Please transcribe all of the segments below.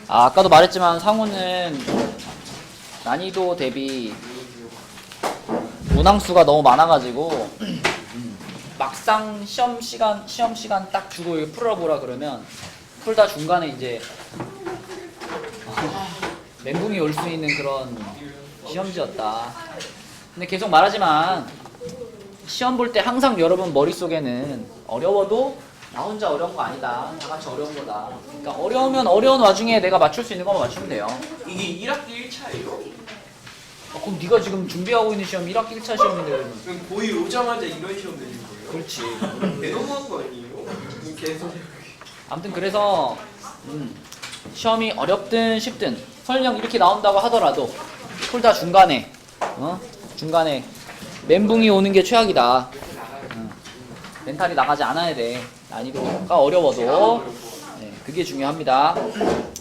아까도 말했지만 상호는 난이도 대비 문항수가 너무 많아가지고 막상 시험 시간 딱 주고 이거 풀어보라 그러면 풀다 중간에 이제 멘붕이 올 수 있는 그런 시험지였다. 근데 계속 말하지만 시험 볼 때 항상 여러분 머릿속에는 어려워도 나 혼자 어려운 거 아니다. 다 같이 어려운 거다. 그러니까 어려우면 어려운 와중에 내가 맞출 수 있는 것만 맞추면 돼요. 이게 1학기 1차예요? 그럼 네가 지금 준비하고 있는 시험 1학기 1차 시험인데 그러면. 그럼 고2 오자마자 이런 시험 내는 거예요? 그렇지. 너무한 거 아니에요? 계속 아무튼 그래서 시험이 어렵든 쉽든 설령 이렇게 나온다고 하더라도 풀다 중간에 중간에 멘붕이 오는 게 최악이다. 멘탈이 나가지 않아야 돼. 난이도가 어려워도 그게 중요합니다.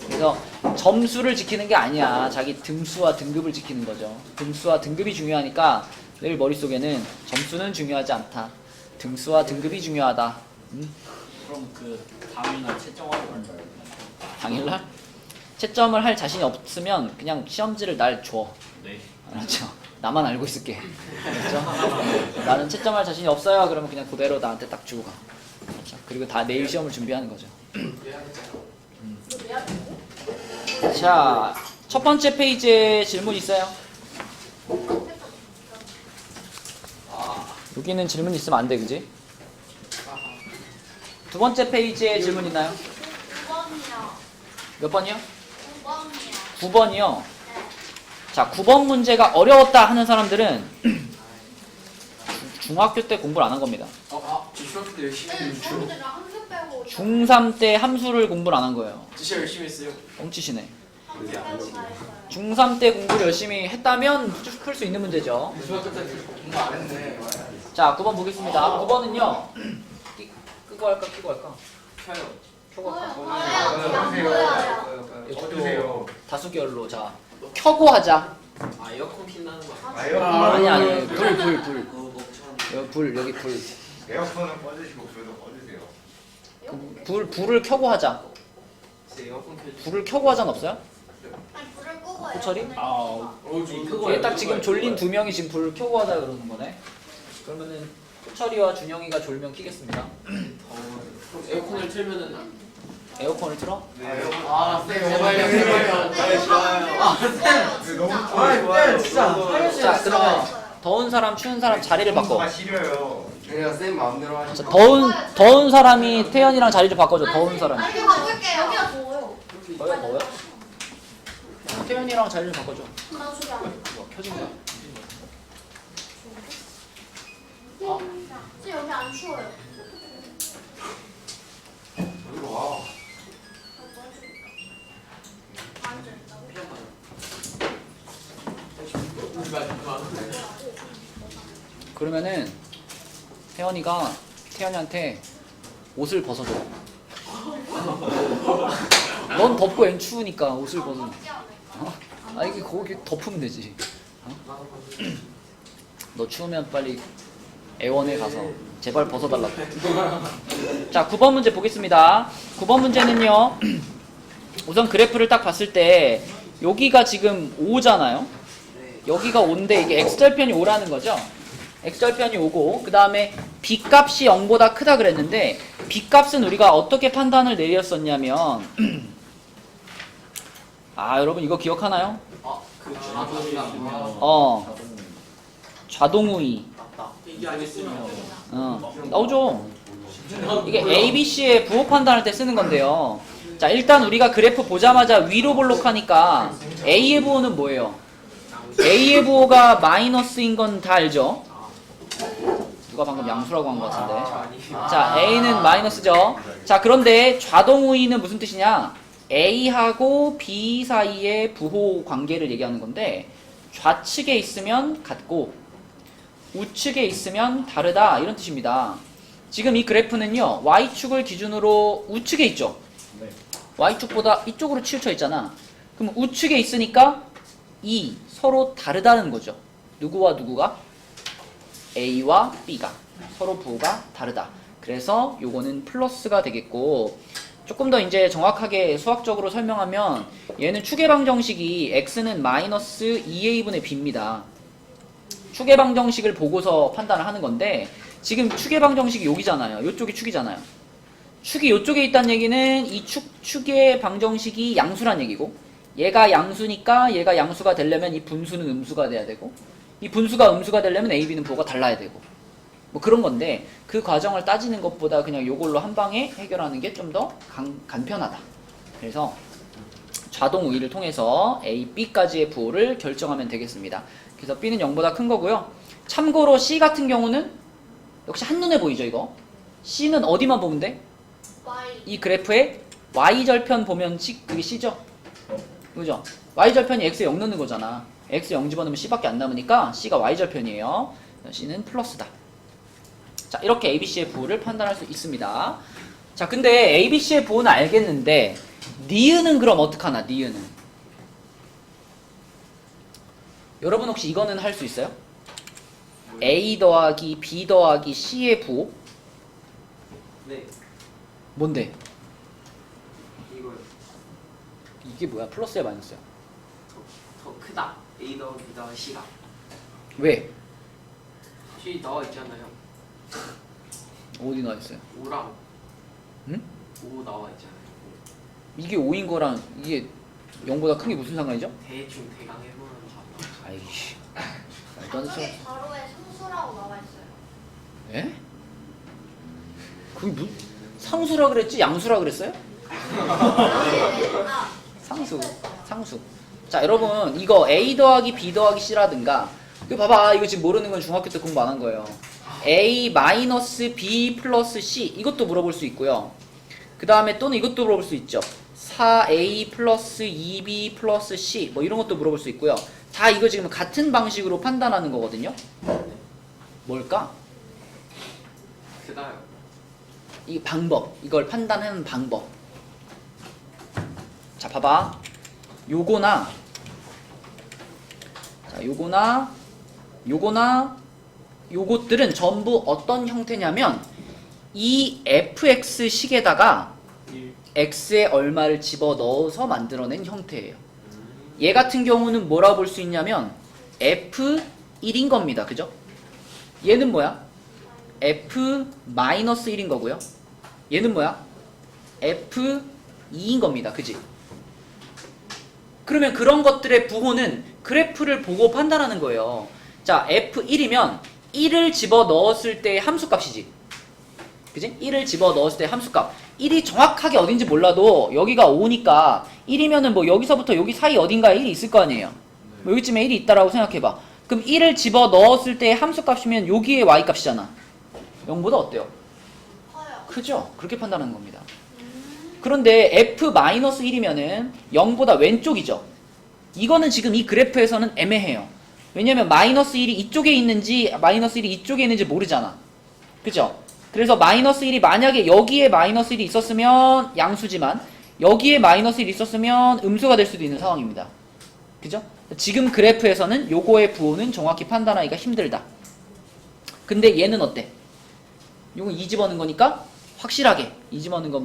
그래서 점수를 지키는 게 아니야. 자기 등수와 등급을 지키는 거죠. 등수와 등급이 중요하니까 늘 머릿속에는 점수는 중요하지 않다. 등수와 등급이 중요하다. 그럼 그 당일날 채점하고 간 거예요? 당일날? 채점을 할 자신이 없으면 그냥 시험지를 날 줘. 네. 알았죠? 나만 알고 있을게. 그렇죠? 나는 채점할 자신이 없어요. 그러면 그냥 그대로 나한테 딱 주고 가. 그렇죠? 그리고 다 내일 시험을 준비하는 거죠. 자, 첫 번째 페이지에 질문 있어요? 여기는 질문 있으면 안 돼, 그지? 두 번째 페이지에 질문 있나요? 9번이요. 몇 번이요? 9번이요. 9번이요. 자, 9번 문제가 어려웠다 하는 사람들은 중학교 때 공부를 안 한 겁니다. 저 중학교 때 열심히 했는데 네, 함수 빼고 중3 때 함수를 공부를 안 한 거예요. 진짜 열심히 했어요. 뻥치시네. 함수 빼고 다 했어요. 중3 때 공부를 열심히 했다면 풀 수 있는 문제죠. 중학교 때 공부 안 했네. 자, 9번 보겠습니다. 9번은요. 끄고 할까, 켜고 할까? 켜요. 켜고 할까? 보여요. 이것도 다수결로. 자, 켜고 하자. 아 에어컨 킨다는 거 아니, 아니. 불. 불, 여기 불. 에어컨은 꺼주시고 불도 꺼주세요. 불을 켜고 하자. 에어컨 켜. 불을 켜고 하자는 없어요? 아니, 불을 끄고요. 호철이? 그거 얘 딱 지금 졸린 두 명이 지금 불을 켜고 하자 그러는 거네. 그러면은 호철이와 준영이가 졸면 켜겠습니다. 그럼 에어컨을 틀면은 에어컨을 틀어? 제발요 제발요. 너무 진짜. 자, 그러면 더운 사람, 추운 사람 자리를 바꿔. 아 시려요. 내가 쌤 마음대로 하지. 자, 더운 사람이 태연이랑 자리를 바꿔줘. 더운 사람이. 아니, 이거 바꿀게요. 여기가 더워요. 뭐야? 태연이랑 자리를 바꿔줘. 나 저기 안 돼. 켜진 거야. 저 여기 안 추워요. 여기로 와. 그러면은 태연이한테 옷을 벗어줘. 넌 덥고 앤 추우니까 옷을 벗어. 아, 이게 거기 덮으면 되지. 너 추우면 빨리 애원에 가서 제발 벗어달라고. 자, 9번 문제 보겠습니다. 9번 문제는요. 우선 그래프를 딱 봤을 때 여기가 지금 5잖아요. 여기가 5인데 이게 x절편이 5라는 거죠. x절편이 5고 그 다음에 b값이 0보다 크다 그랬는데 b값은 우리가 어떻게 판단을 내렸었냐면 아, 여러분 이거 기억하나요? 좌동우이. 이게 아니었으면 나오죠. 이게 ABC의 부호 판단할 때 쓰는 건데요. 자, 일단 우리가 그래프 보자마자 위로 볼록하니까 A의 부호는 뭐예요? A의 부호가 마이너스인 건 다 알죠? 누가 방금 양수라고 한 것 같은데. 자, A는 마이너스죠. 자, 그런데 좌동우이는 무슨 뜻이냐? A하고 B 사이의 부호 관계를 얘기하는 건데 좌측에 있으면 같고 우측에 있으면 다르다 이런 뜻입니다. 지금 이 그래프는요. Y축을 기준으로 우측에 있죠. Y축보다 이쪽으로 치우쳐 있잖아. 그럼 우측에 있으니까 이 서로 다르다는 거죠. 누구와 누구가? A와 B가 서로 부호가 다르다. 그래서 요거는 플러스가 되겠고 조금 더 이제 정확하게 수학적으로 설명하면 얘는 추계방정식이 x는 마이너스 2a분의 b입니다. 추계방정식을 보고서 판단을 하는 건데 지금 추계방정식이 여기잖아요. 요쪽이 축이잖아요. 축이 요쪽에 있다는 얘기는 이 축의 방정식이 양수란 얘기고 얘가 양수니까 얘가 양수가 되려면 이 분수는 음수가 돼야 되고 이 분수가 음수가 되려면 a, b는 부호가 달라야 되고 뭐 그런 건데 그 과정을 따지는 것보다 그냥 요걸로 한 방에 해결하는 게 좀 더 간편하다. 그래서 자동 우위를 통해서 a, b까지의 부호를 결정하면 되겠습니다. 그래서 b는 0보다 큰 거고요. 참고로 c 같은 경우는 역시 한눈에 보이죠 이거? c는 어디만 보면 돼? Y. 이 그래프에 y절편 보면 그게 c죠? 그죠? y절편이 x에 0 넣는 거잖아. x에 0 집어넣으면 c밖에 안 남으니까 c가 y절편이에요. c는 플러스다. 자, 이렇게 ABC의 부호를 판단할 수 있습니다. 자, 근데 ABC의 부호는 알겠는데 니은은 그럼 어떡하나? 니은은 여러분 혹시 이거는 할 수 있어요? A 더하기 B 더하기 C의 부호? 네. 뭔데? 이거 이게 뭐야? 플러스야 마이너스야? 더 크다. A 더하기 B 더하기 C가. 왜? C 나와 있잖아요. 어디 나와 있어요? 5랑 응? 5 나와 있잖아요. 이게 5인 거랑 이게 0보다 큰 게 무슨 상관이죠? 대충 대강 해보면 다. 아이씨 말도 안 돼. 저기 가로에 상수라고 나와 있어요. 에? 그게 상수라 그랬지? 양수라 그랬어요? 아, 상수. 상수. 자, 여러분 이거 A 더하기 B 더하기 C라든가 이거 봐봐. 이거 지금 모르는 건 중학교 때 공부 안 한 거예요. A 마이너스 B 플러스 C 이것도 물어볼 수 있고요. 그 다음에 또는 이것도 물어볼 수 있죠. 4A 플러스 2B 플러스 C 뭐 이런 것도 물어볼 수 있고요. 다 이거 지금 같은 방식으로 판단하는 거거든요. 뭘까? 크다요. 이 방법, 이걸 판단하는 방법. 자, 봐봐. 요거나 요것들은 전부 어떤 형태냐면 이 fx식에다가 x에 얼마를 집어넣어서 만들어낸 형태예요. 얘 같은 경우는 뭐라고 볼 수 있냐면 f1인 겁니다. 그죠? 얘는 뭐야? f-1인 거고요. 얘는 뭐야? f2인 겁니다. 그지? 그러면 그런 것들의 부호는 그래프를 보고 판단하는 거예요. 자, f1이면 1을 집어넣었을 때의 함수값이지. 그지? 1을 집어넣었을 때의 함수값. 1이 정확하게 어딘지 몰라도 여기가 5니까 1이면은 뭐 여기서부터 여기 사이 어딘가에 1이 있을 거 아니에요. 뭐 여기쯤에 1이 있다라고 생각해봐. 그럼 1을 집어넣었을 때의 함수값이면 여기에 y값이잖아. 0보다 어때요? 커요. 크죠? 그렇게 판단하는 겁니다. 그런데 f-1이면은 0보다 왼쪽이죠. 이거는 지금 이 그래프에서는 애매해요. 왜냐면 마이너스 1이 이쪽에 있는지 마이너스 1이 이쪽에 있는지 모르잖아. 그죠? 그래서 마이너스 1이 만약에 여기에 마이너스 1이 있었으면 양수지만 여기에 마이너스 1이 있었으면 음수가 될 수도 있는 상황입니다. 그죠? 지금 그래프에서는 요거의 부호는 정확히 판단하기가 힘들다. 근데 얘는 어때? 요건 2 집어넣은 거니까 확실하게 2 집어넣은 건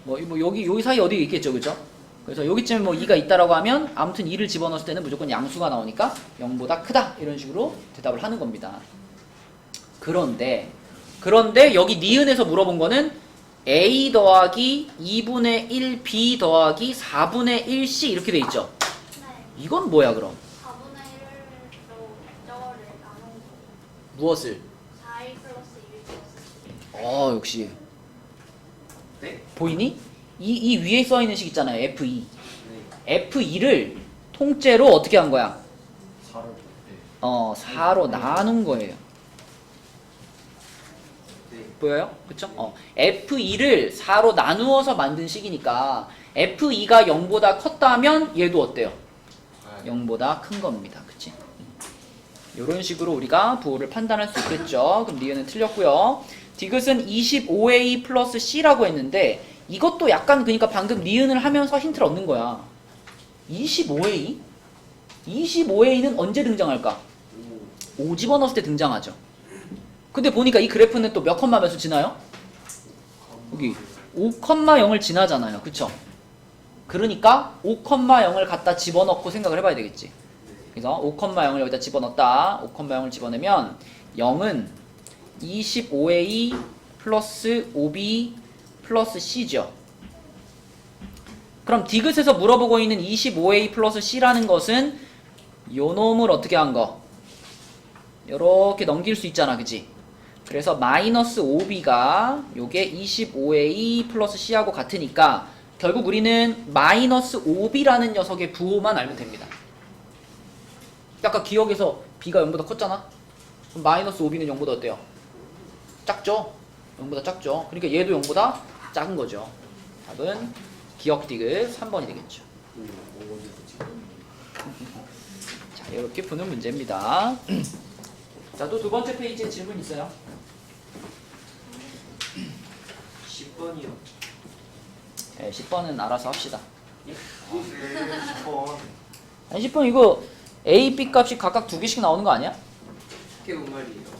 뭐 여기 사이 어디에 있겠죠. 그죠? 그래서 여기쯤에 뭐 2가 있다라고 하면 아무튼 2를 집어넣었을 때는 무조건 양수가 나오니까 0보다 크다 이런 식으로 대답을 하는 겁니다. 그런데 여기 니은에서 물어본 거는 A 더하기 2분의 1 B 더하기 4분의 1 C 이렇게 돼 있죠. 네. 이건 뭐야 그럼? 4분의 1로 저거를 나눈 거. 무엇을? 4일 플러스 1 플러스 1. 역시 네? 보이니? 이 위에 써있는 식 있잖아요. F2 네. F2를 통째로 어떻게 한 거야? 4로 4로 나눈 거예요. 네. 보여요? 그쵸? F2를 4로 나누어서 만든 식이니까 F2가 0보다 컸다면 얘도 어때요? 0보다 큰 겁니다. 그치? 이런 식으로 우리가 부호를 판단할 수 있겠죠. 그럼 리은은 틀렸고요. 디귿은 25A 플러스 C라고 했는데 이것도 약간 그러니까 방금 리은을 하면서 힌트를 얻는 거야. 25A? 25A는 언제 등장할까? 5 집어넣었을 때 등장하죠. 근데 보니까 이 그래프는 또 몇 컴마 몇을 지나요? 여기 5,0을 지나잖아요. 그쵸? 그러니까 5,0을 갖다 집어넣고 생각을 해봐야 되겠지. 그래서 5,0을 여기다 집어넣었다. 5,0을 집어넣으면 0은 25a 플러스 5b 플러스 c죠. 그럼 디귿에서 물어보고 있는 25a 플러스 c라는 것은 요 놈을 어떻게 한 거? 요렇게 넘길 수 있잖아. 그치? 그래서 마이너스 5b가 요게 25a 플러스 c하고 같으니까 결국 우리는 마이너스 5b라는 녀석의 부호만 알면 됩니다. 아까 기억에서 b가 0보다 컸잖아? 그럼 마이너스 5b는 0보다 어때요? 작죠? 0보다 작죠? 그러니까 얘도 0보다 작은 거죠. 답은 기억 디귿 3번이 되겠죠. 자, 이렇게 푸는 문제입니다. 자, 또 두 번째 페이지에 질문 있어요? 10번이요. 네, 10번은 알아서 합시다. 네, 10번. 아니 10번 이거 A, B 값이 각각 두 개씩 나오는 거 아니야? 그게 뭔 말이에요?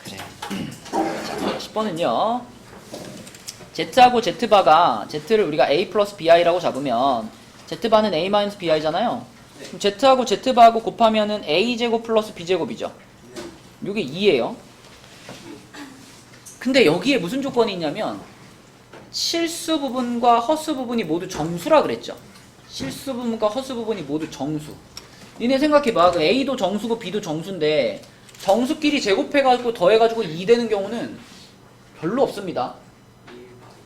그래. 자, 10번은요. Z하고 Z바가 Z를 우리가 A 플러스 BI라고 잡으면 Z바는 A 마이너스 BI잖아요. 그럼 Z하고 Z바하고 곱하면은 A제곱 플러스 B제곱이죠. 요게 2예요. 근데 여기에 무슨 조건이 있냐면 실수 부분과 허수 부분이 모두 정수라 그랬죠. 실수 부분과 허수 부분이 모두 정수. 니네 생각해봐. 그 A도 정수고 B도 정수인데 정수끼리 제곱해가지고 더해가지고 2 되는 경우는 별로 없습니다.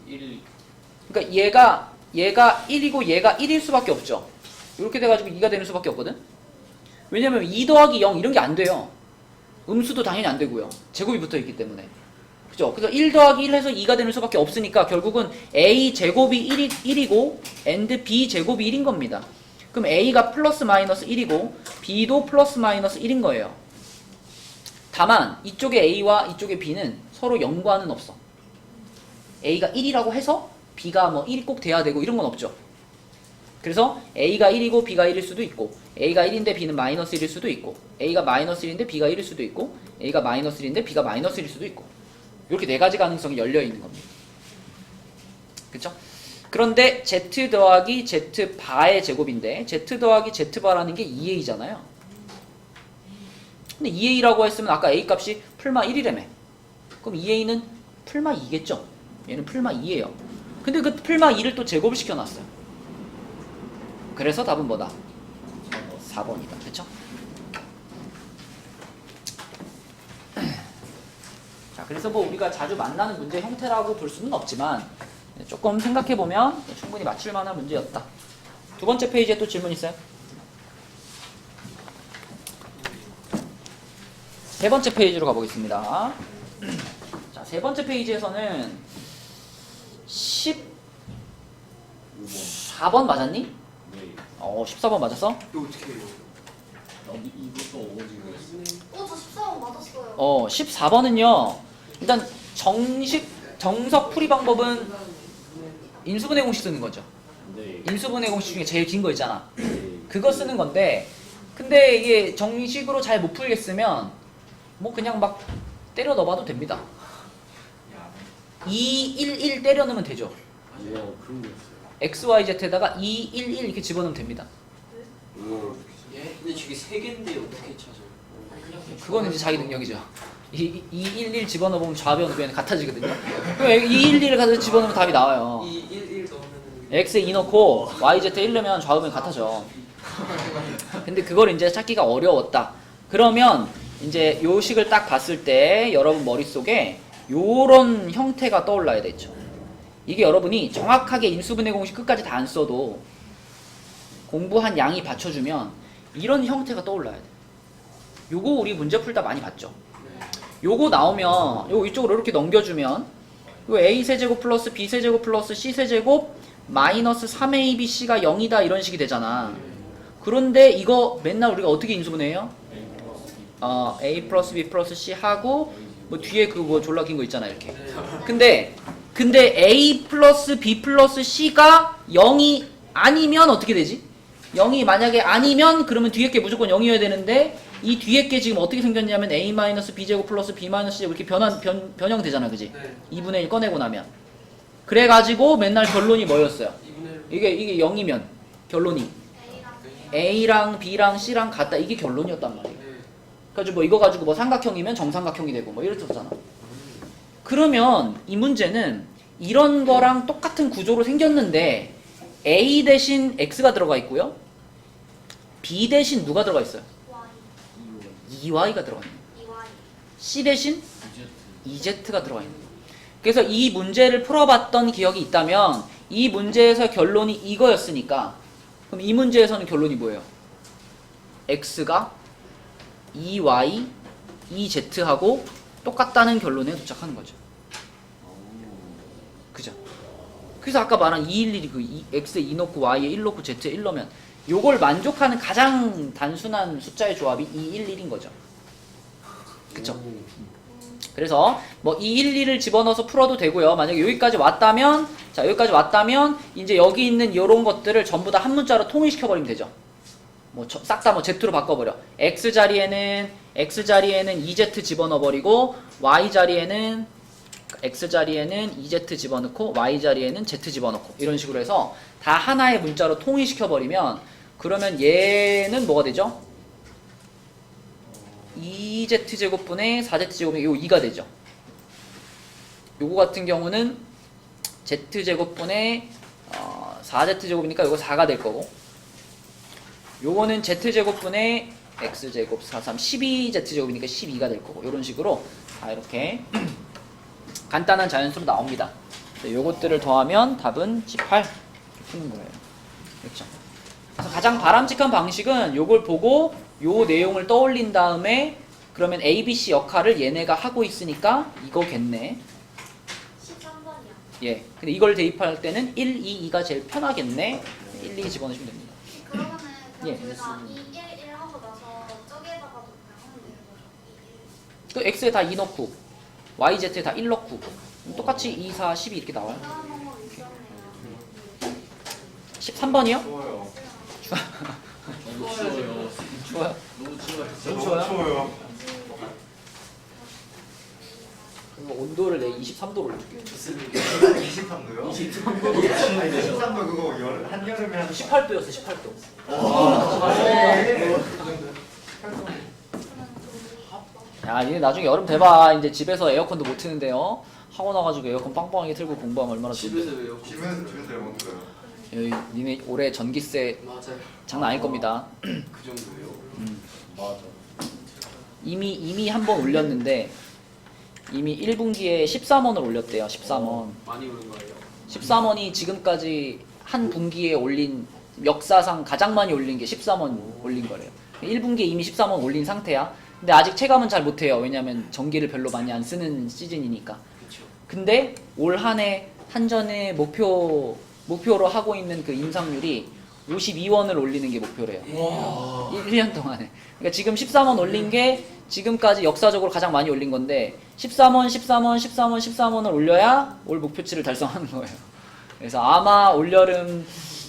1 그러니까 얘가 1이고 얘가 1일 수밖에 없죠. 이렇게 돼가지고 2가 되는 수밖에 없거든. 왜냐면 2 더하기 0 이런 게 안 돼요. 음수도 당연히 안 되고요. 제곱이 붙어 있기 때문에. 그죠? 그래서 1 더하기 1 해서 2가 되는 수밖에 없으니까 결국은 A 제곱이 1이고 and B 제곱이 1인 겁니다. 그럼 A가 플러스 마이너스 1이고 B도 플러스 마이너스 1인 거예요. 다만 이쪽에 A와 이쪽에 B는 서로 연관은 없어. A가 1이라고 해서 B가 뭐 1이 꼭 돼야 되고 이런 건 없죠. 그래서 A가 1이고 B가 1일 수도 있고 A가 1인데 B는 마이너스 1일 수도 있고 A가 마이너스 1인데 B가 1일 수도 있고 A가 마이너스 1인데 B가 마이너스 1일 수도 있고 이렇게 네 가지 가능성이 열려 있는 겁니다. 그쵸? 그런데 Z 더하기 Z 바의 제곱인데 Z 더하기 Z 바라는 게 2A잖아요. 근데 2A라고 했으면 아까 A 값이 풀마 1이라며. 그럼 2A는 풀마 2겠죠? 얘는 풀마 2예요. 근데 그 풀마 2를 또 제곱을 시켜놨어요. 그래서 답은 뭐다? 4번이다. 그쵸? 자, 그래서 뭐 우리가 자주 만나는 문제 형태라고 볼 수는 없지만 조금 생각해보면 충분히 맞출만한 문제였다. 두 번째 페이지에 또 질문 있어요? 세 번째 페이지로 가보겠습니다. 자, 세 번째 페이지에서는 14번 맞았니? 네. 14번 맞았어? 이거 어떻게 해요? 이것도 오지고 저 14번 맞았어요. 14번은요. 일단 정석 풀이 방법은 인수분해 공식 쓰는 거죠. 네. 인수분해 공식 중에 제일 긴 거 있잖아. 네. 그거 쓰는 건데 근데 이게 정식으로 잘 못 풀겠으면 뭐 그냥 막 때려 넣어봐도 됩니다. 2, 1, 1 때려 넣으면 되죠. 그런 거 있어요. XYZ에다가 2, 1, 1 이렇게 집어넣으면 됩니다. 예? 근데 저게 3개인데 어떻게 찾아요? 그거는 이제 자기 능력이죠. 2, 1, 1 집어넣으면 좌변 우변이 같아지거든요. 그럼 2, 1, 1을 가서 집어넣으면 답이 나와요. 2, 1, 1 넣으면 X에 2 넣고 YZ에 1 넣으면 좌우변 같아져. 근데 그걸 이제 찾기가 어려웠다. 그러면 이제 요 식을 딱 봤을 때 여러분 머릿속에 요런 형태가 떠올라야 되죠. 이게 여러분이 정확하게 인수분해 공식 끝까지 다 안 써도 공부한 양이 받쳐주면 이런 형태가 떠올라야 돼. 요거 우리 문제 풀다 많이 봤죠. 요거 나오면 요거 이쪽으로 이렇게 넘겨주면 요 A세제곱 플러스 B세제곱 플러스 C세제곱 마이너스 3ABC가 0이다 이런 식이 되잖아. 그런데 이거 맨날 우리가 어떻게 인수분해해요? A 플러스 B 플러스 C 하고 뭐 뒤에 그 뭐 졸라 긴 거 있잖아 이렇게. 근데 A 플러스 B 플러스 C가 0이 아니면 어떻게 되지? 0이 만약에 아니면 그러면 뒤에 게 무조건 0이어야 되는데 이 뒤에 게 지금 어떻게 생겼냐면 a-b제곱 플러스 b-c제곱 이렇게 변형되잖아, 그지? 네. 2분의 1 꺼내고 나면. 그래가지고 맨날 결론이 뭐였어요? 2분의 이게 0이면 결론이 A랑 B랑 C랑 같다. 이게 결론이었단 말이에요. 네. 그래가지고 뭐 이거 가지고 뭐 삼각형이면 정삼각형이 되고 뭐 이랬었잖아. 그러면 이 문제는 이런 거랑 똑같은 구조로 생겼는데 A 대신 X가 들어가 있고요. B 대신 누가 들어가 있어요? Y 2Y가 들어가 있는 거예요. Y C 대신 EZ가 들어가 있는 거예요. 그래서 이 문제를 풀어봤던 기억이 있다면 이 문제에서 결론이 이거였으니까 그럼 이 문제에서는 결론이 뭐예요? X가 2Y, 2Z하고 똑같다는 결론에 도착하는 거죠. 그죠? 그래서 아까 말한 211이 그 X에 2 넣고 Y에 1 넣고 Z에 1 넣으면 요걸 만족하는 가장 단순한 숫자의 조합이 211인 거죠. 그쵸? 그래서 뭐 211을 집어넣어서 풀어도 되고요. 만약에 여기까지 왔다면 자 여기까지 왔다면 이제 여기 있는 이런 것들을 전부 다 한 문자로 통일시켜 버리면 되죠. 뭐 싹 다 뭐 Z로 바꿔버려. X 자리에는 2Z 집어넣어 버리고 Y 자리에는 X 자리에는 2Z 집어넣고 Y 자리에는 Z 집어넣고 이런 식으로 해서 다 하나의 문자로 통일시켜 버리면 그러면 얘는 뭐가 되죠? 2Z제곱분의 4Z제곱이 요 2가 되죠. 요거 같은 경우는 Z제곱분의 4Z제곱이니까 요거 4가 될 거고 요거는 Z제곱분의 X제곱 4, 3, 12Z제곱이니까 12가 될 거고 요런 식으로 다 이렇게 간단한 자연수로 나옵니다. 요것들을 더하면 답은 18 이렇게 푸는 거예요. 그렇죠? 그래서 가장 바람직한 방식은 요걸 보고 요 내용을 떠올린 다음에 그러면 A, B, C 역할을 얘네가 하고 있으니까 이거겠네. 13번이요. 예. 근데 이걸 대입할 때는 1, 2, 2가 제일 편하겠네. 1, 2 집어넣으시면 됩니다. 그러면은 예. 그냥 둘다 2, 1, 1 하고 나서 저기에다가도 그냥 하면 되는 거죠. 2, 1. 그 X에 다 2 넣고 Y, Z에 다 1 넣고 똑같이 2, 4, 12 이렇게 나와요. 이상한 방법 있었네요. 13번이요? 추워요. 너무 추워요. 좋아요. 너무 추워요. 너무 추워요? 추워요. 그럼 온도를 내 23도로 올려줄게요. 23도요? 23도 23도 그거 한여름에 한 18도였어, 18도. 야, 이제 나중에 여름 돼봐. 이제 집에서 에어컨도 못 트는데요. 학원 와가지고 에어컨 빵빵하게 틀고 공부하면 얼마나 좋은데. 집에서 왜요? 집에서 잘 먹어요. 여기 니네 올해 전기세 맞아요. 장난 아닐 겁니다. 그 정도요. 맞아. 이미 한 번 올렸는데 이미 1분기에 13원을 올렸대요. 13원. 많이 오른 거예요. 13원이 지금까지 한 분기에 올린 역사상 가장 많이 올린 게 13원 올린 거래요. 1분기에 이미 13원 올린 상태야. 근데 아직 체감은 잘 못해요. 왜냐면 전기를 별로 많이 안 쓰는 시즌이니까. 그렇죠. 근데 올 한 해 한전의 목표로 하고 있는 그 인상률이 52원을 올리는 게 목표래요. 1년 동안에. 그러니까 지금 13원 올린 게 지금까지 역사적으로 가장 많이 올린 건데 13원을 올려야 올 목표치를 달성하는 거예요. 그래서 아마 올여름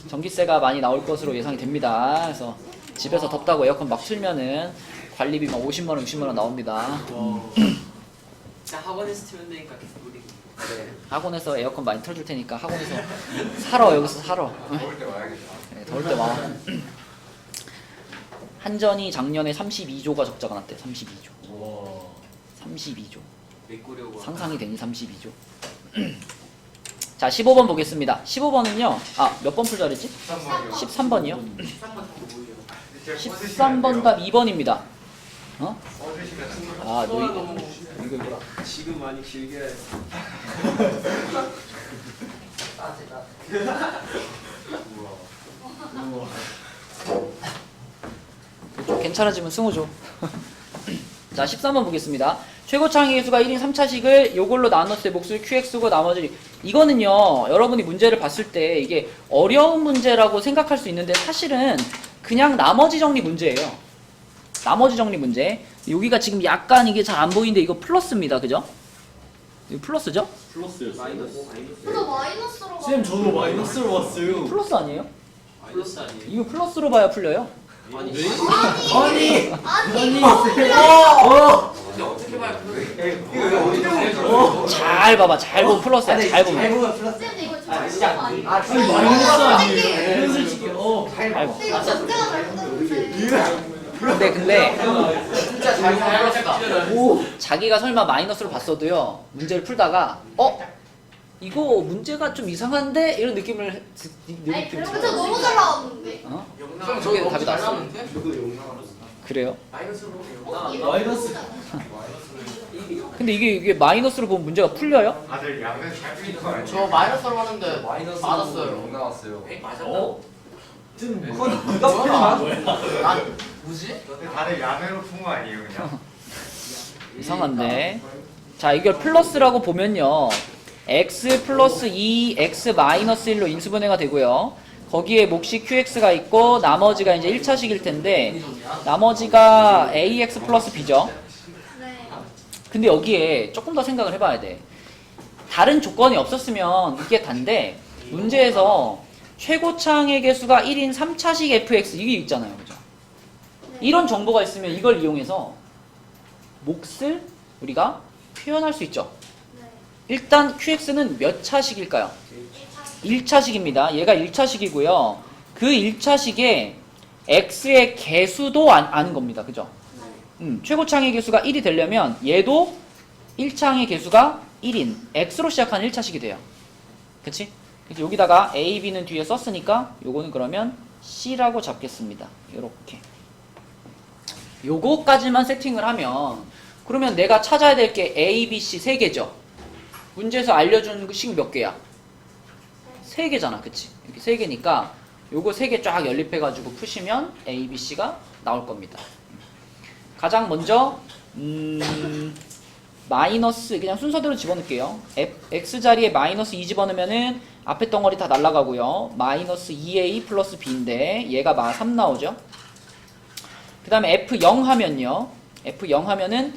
전기세가 많이 나올 것으로 예상이 됩니다. 그래서 집에서 덥다고 에어컨 막 틀면은 관리비 막 50만 원, 60만 원 나옵니다. 진짜 학원에서 틀면 되니까 계속 우리. 네, 학원에서 에어컨 많이 틀어줄 테니까 학원에서 살아. 여기서 살아. 먹을 때 와야겠다. 네, 더울 때 와. 한전이 작년에 32조가 적자가 났대. 32조. 와. 32조. 메꾸려고. 상상이 되니 32조. 자, 15번 보겠습니다. 15번은요. 아, 몇 번 풀자 그랬지? 13번이요. 13번이요. 13번 다 뭐예요? 13번 답 2번입니다. 어? 써주시면 안 돼요. 아, 너 너무 이거 지금 많이 길게 해서. 좀 괜찮아지면 승호죠. 자, 13번 보겠습니다. 최고창의 수가 1인 3차식을 요걸로 나눴을 때 몫을 QX고 나머지 이거는요. 여러분이 문제를 봤을 때 이게 어려운 문제라고 생각할 수 있는데 사실은 그냥 나머지 정리 문제예요. 나머지 정리 문제. 여기가 지금 약간 이게 잘 안 보이는데 이거 플러스입니다. 그죠? 이거 플러스죠? 플러스였어요. 마이너스. 저도 마이너스로 쌤 저도 마이너스로 왔어요. 플러스 아니에요? 플러스 아니에요? 이거 플러스로 봐야 풀려요. 아니 근데 어떻게 봐요? 이거 어떻게 보면 잘 봐봐. 잘 보면 플러스야. 잘 보면. 쌤 이거 아, 진짜 진짜. 아니에요? 아니 네. 마이너스 아니에요. 네. 이건 솔직히 잘 봐. 근데 이거 전제가 잘못됐는데. 근데 진짜 잘 살았다. 자기가 설마 마이너스로 봤어도요. 문제를 풀다가 이거 문제가 좀 이상한데 이런 느낌을 아니 그쵸 너무 잘 나왔는데. 어? 형 저게 저거 답이 잘 나왔어. 나왔는데? 그래요? 마이너스로 이거 마이너스. 근데 이게 마이너스로 보면 문제가 풀려요? 다들 양면 잘 풀린 거 아니에요? 저 마이너스로 하는데 맞았어요. 나왔어요. 맞았나? 그건 누가 풀린 거야? 뭐지? 근데 다들 양면으로 푼 거 아니에요 그냥? 이상한데. 자, 이걸 플러스라고 보면요. x 플러스 2 x 마이너스 1로 인수분해가 되고요. 거기에 몫이 qx가 있고 나머지가 이제 1차식일 텐데 나머지가 ax 플러스 b죠. 네. 근데 여기에 조금 더 생각을 해봐야 돼. 다른 조건이 없었으면 이게 단데 문제에서 최고차항의 개수가 1인 3차식 fx 이게 있잖아요. 그죠? 이런 정보가 있으면 이걸 이용해서 몫을 우리가 표현할 수 있죠. 네. 일단 qx는 몇 차식일까요? 1차식입니다. 얘가 1차식이고요. 그 1차식에 x의 개수도 아는 겁니다. 그죠? 최고차항의 개수가 1이 되려면 얘도 1차항의 개수가 1인 x로 시작하는 1차식이 돼요. 그치? 그래서 여기다가 a, b는 뒤에 썼으니까 요거는 그러면 c라고 잡겠습니다. 요렇게. 요거까지만 세팅을 하면 그러면 내가 찾아야 될 게 a, b, c 3개죠. 문제에서 알려준 식 몇 개야? 3개잖아. 그치? 이렇게 3개니까 요거 3개 쫙 연립해가지고 푸시면 a, b, c가 나올 겁니다. 가장 먼저 마이너스 그냥 순서대로 집어넣을게요. x 자리에 마이너스 2 집어넣으면은 앞에 덩어리 다 날라가고요. 마이너스 2a 플러스 b인데 얘가 3 나오죠. 그 다음에 f0 하면요. f0 하면은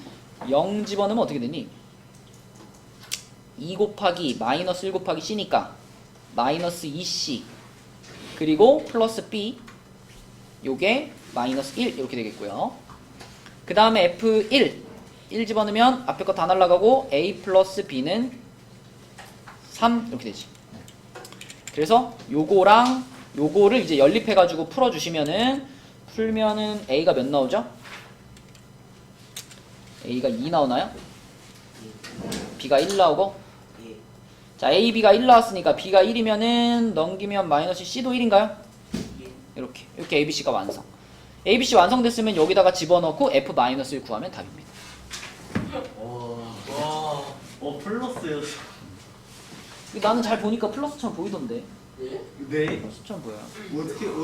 0 집어넣으면 어떻게 되니? 2 곱하기 마이너스 1 곱하기 c니까 마이너스 2c 그리고 플러스 b 요게 마이너스 1 이렇게 되겠고요. 그 다음에 f1 1 집어넣으면 앞에 거 다 날라가고 a 플러스 b는 3 이렇게 되지. 그래서 요거랑 요거를 이제 연립해가지고 풀어주시면은 풀면은 a가 몇 나오죠? a가 2 나오나요? b가 1 나오고 자 a, b가 1 나왔으니까 b가 1이면은 넘기면 마이너스 c도 1인가요? 이렇게 a, b, c가 완성. a, b, c 완성됐으면 여기다가 집어넣고 f-1 구하면 답입니다. 플러스요. 나는 잘 보니까 플러스처럼 보이던데. 네. 플러스처럼 보여요.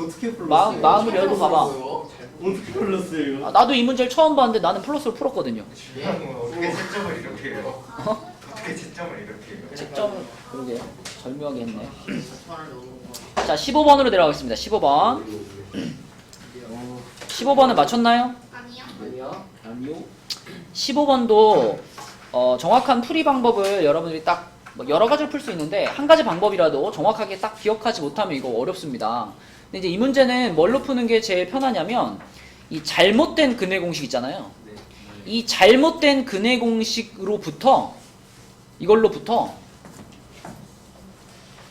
어떻게 플러스? 마음을 열고 봐봐. 어떻게 플러스예요? 나도 이 문제를 처음 봤는데 나는 플러스로 풀었거든요. 어떻게 채점을 이렇게 해요? 어떻게 채점을 이렇게 해요? 채점을 그러게 절묘하게 했네. 자 15번으로 내려가겠습니다. 15번. 15번을 맞췄나요? 아니요. 아니요. 15번도 정확한 풀이 방법을 여러분들이 딱뭐 여러 가지를 풀 수 있는데 한 가지 방법이라도 정확하게 딱 기억하지 못하면 이거 어렵습니다. 근데 이제 이 문제는 뭘로 푸는 게 제일 편하냐면 이 잘못된 근해 공식 있잖아요. 이 잘못된 근해 공식으로부터 이걸로부터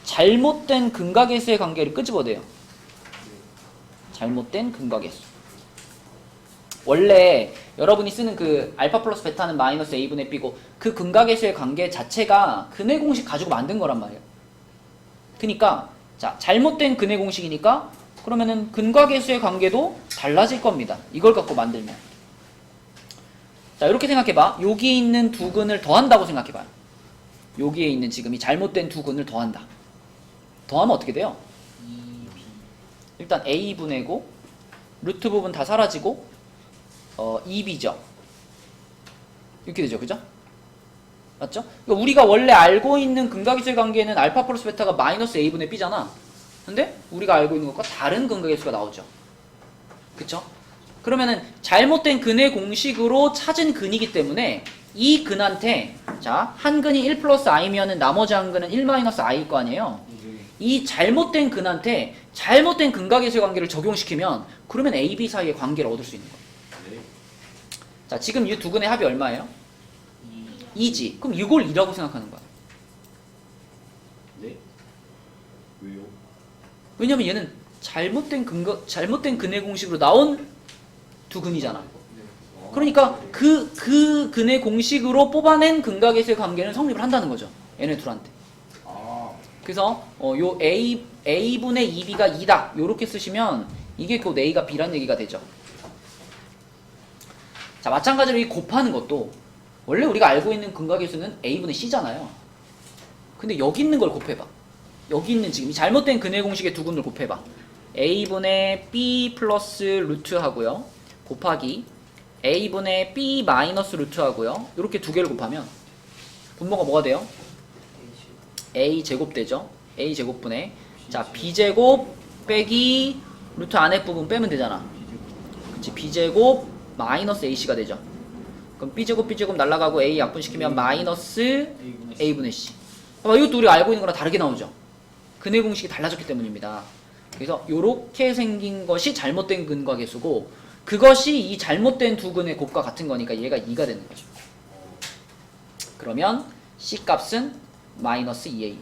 잘못된 근각계수의 관계를 끄집어내요. 잘못된 근각계수. 원래 여러분이 쓰는 그 알파 플러스 베타는 마이너스 a분의 b고 그 근각계수의 관계 자체가 근해 공식 가지고 만든 거란 말이에요. 그러니까 자 잘못된 근해 공식이니까 그러면은 근각계수의 관계도 달라질 겁니다. 이걸 갖고 만들면. 자 이렇게 생각해봐. 여기에 있는 두 근을 더한다고 생각해봐요. 여기에 있는 지금 이 잘못된 두 근을 더한다. 더하면 어떻게 돼요? 일단 a분의고 루트 부분 다 사라지고 2b죠. 이렇게 되죠. 그죠? 맞죠? 그러니까 우리가 원래 알고 있는 근각계수의 관계는 알파 플러스 베타가 마이너스 a분의 b잖아. 근데 우리가 알고 있는 것과 다른 근각계수가 나오죠. 그쵸? 그러면은 잘못된 근의 공식으로 찾은 근이기 때문에 이 근한테 자, 한 근이 1 플러스 i면은 나머지 한 근은 1 마이너스 i일 거 아니에요? 이 잘못된 근한테 잘못된 근각계수의 관계를 적용시키면 그러면 A, B 사이의 관계를 얻을 수 있는 거예요. 네. 자, 지금 이 두 근의 합이 얼마예요? 2지. 그럼 이걸 2라고 생각하는 거야. 네? 왜요? 왜냐면 얘는 잘못된 근의 공식으로 나온 두 근이잖아. 그러니까 그 근의 공식으로 뽑아낸 근각계수의 관계는 성립을 한다는 거죠. 얘네 둘한테. 아, 그래서 요 A분의 2B가 2다. 요렇게 쓰시면 이게 곧 A가 B란 얘기가 되죠. 자, 마찬가지로 이 곱하는 것도 원래 우리가 알고 있는 근각계수는 A분의 C잖아요. 근데 여기 있는 걸 곱해봐. 여기 있는 지금 이 잘못된 근의 공식의 두 근을 곱해봐. A분의 B 플러스 루트 하고요. 곱하기 A분의 B 마이너스 루트 하고요. 이렇게 두 개를 곱하면 분모가 뭐가 돼요? A 제곱 되죠. A 제곱분의 자 B 제곱 빼기 루트 안에 부분 빼면 되잖아. 그치? B 제곱 마이너스 AC가 되죠. 그럼 B 제곱 날라가고 A 약분시키면 마이너스 A분의 C. 이것도 우리가 알고 있는 거랑 다르게 나오죠. 근의 공식이 달라졌기 때문입니다. 그래서 요렇게 생긴 것이 잘못된 근과 계수고 그것이 이 잘못된 두 근의 곱과 같은 거니까 얘가 2가 되는 거죠. 그러면 C 값은 마이너스 2A.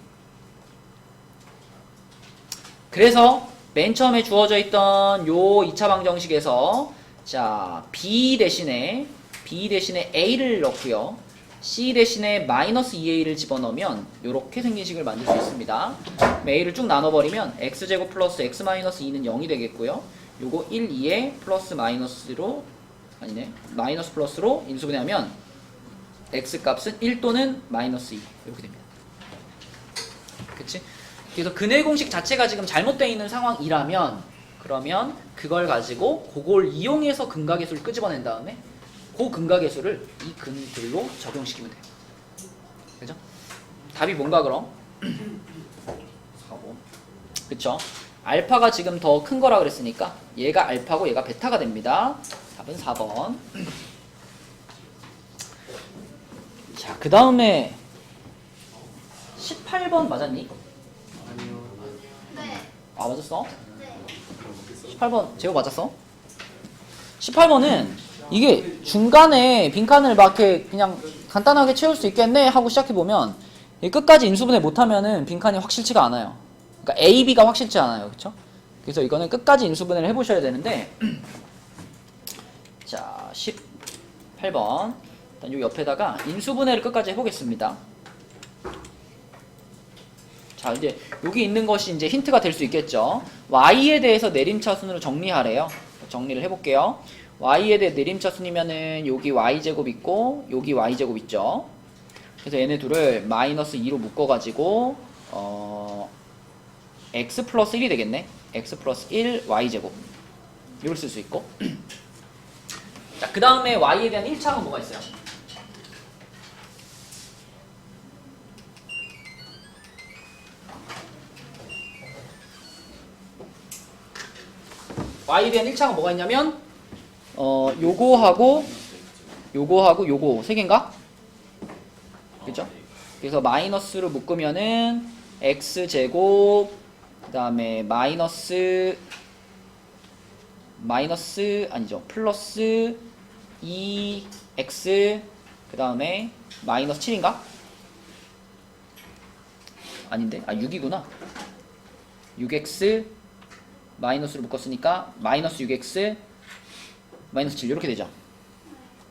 그래서 맨 처음에 주어져 있던 요 2차 방정식에서 자 B 대신에 A를 넣고요. C 대신에 마이너스 2A를 집어넣으면 이렇게 생긴 식을 만들 수 있습니다. A를 쭉 나눠버리면 X제곱 플러스 X 마이너스 2는 0이 되겠고요. 요거 1, 2에 플러스 마이너스로 아니네 마이너스 플러스로 인수분해하면 X 값은 1 또는 마이너스 2 이렇게 됩니다. 그치? 그래서 근의 공식 자체가 지금 잘못되어 있는 상황이라면 그러면 그걸 가지고 그걸 이용해서 근각계수를 끄집어낸 다음에 그 근각계수를 이 근들로 적용시키면 돼요. 그죠? 답이 뭔가 그럼? 4번. 그쵸? 알파가 지금 더 큰 거라 그랬으니까 얘가 알파고 얘가 베타가 됩니다. 답은 4번. 자, 그 다음에 18번 맞았니? 아니요. 네. 아, 맞았어? 네. 18번 제호 맞았어? 18번은 이게 중간에 빈칸을 막 이렇게 그냥 간단하게 채울 수 있겠네 하고 시작해보면 끝까지 인수분해 못하면은 빈칸이 확실치가 않아요. 그러니까 A, B가 확실치 않아요. 그쵸? 그래서 이거는 끝까지 인수분해를 해보셔야 되는데 자 18번 일단 요 옆에다가 인수분해를 끝까지 해보겠습니다. 자 이제 여기 있는 것이 이제 힌트가 될 수 있겠죠. Y에 대해서 내림차순으로 정리하래요. 정리를 해볼게요. Y에 대해 내림차순이면은 여기 Y제곱 있고 여기 Y제곱 있죠. 그래서 얘네 둘을 마이너스 2로 묶어가지고 X 플러스 1이 되겠네. X 플러스 1 Y제곱 이걸 쓸 수 있고 자 그 다음에 Y에 대한 1차항은 뭐가 있어요? Y에 대한 1차항은 뭐가 있냐면 요거하고 요거 세 개인가? 그죠? 그래서 마이너스로 묶으면은 x제곱 그 다음에 마이너스 아니죠 플러스 2x 그 다음에 마이너스 7인가? 아닌데? 아 6이구나 6x 마이너스로 묶었으니까 마이너스 6x 마이너스 7 이렇게 되죠.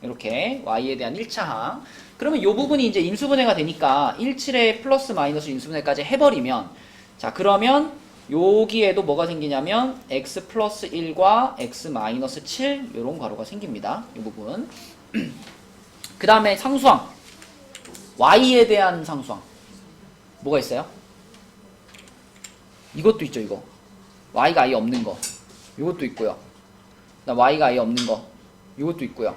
이렇게 y에 대한 1차항. 그러면 이 부분이 이제 인수분해가 되니까 17에 플러스 마이너스 인수분해까지 해버리면 자 그러면 여기에도 뭐가 생기냐면 x 플러스 1과 x 마이너스 7 이런 괄호가 생깁니다. 이 부분. 그 다음에 상수항 y에 대한 상수항 뭐가 있어요? 이것도 있죠. 이거 y가 아예 없는 거 이것도 있고요. 그다음 y가 아예 없는 거 이것도 있고요.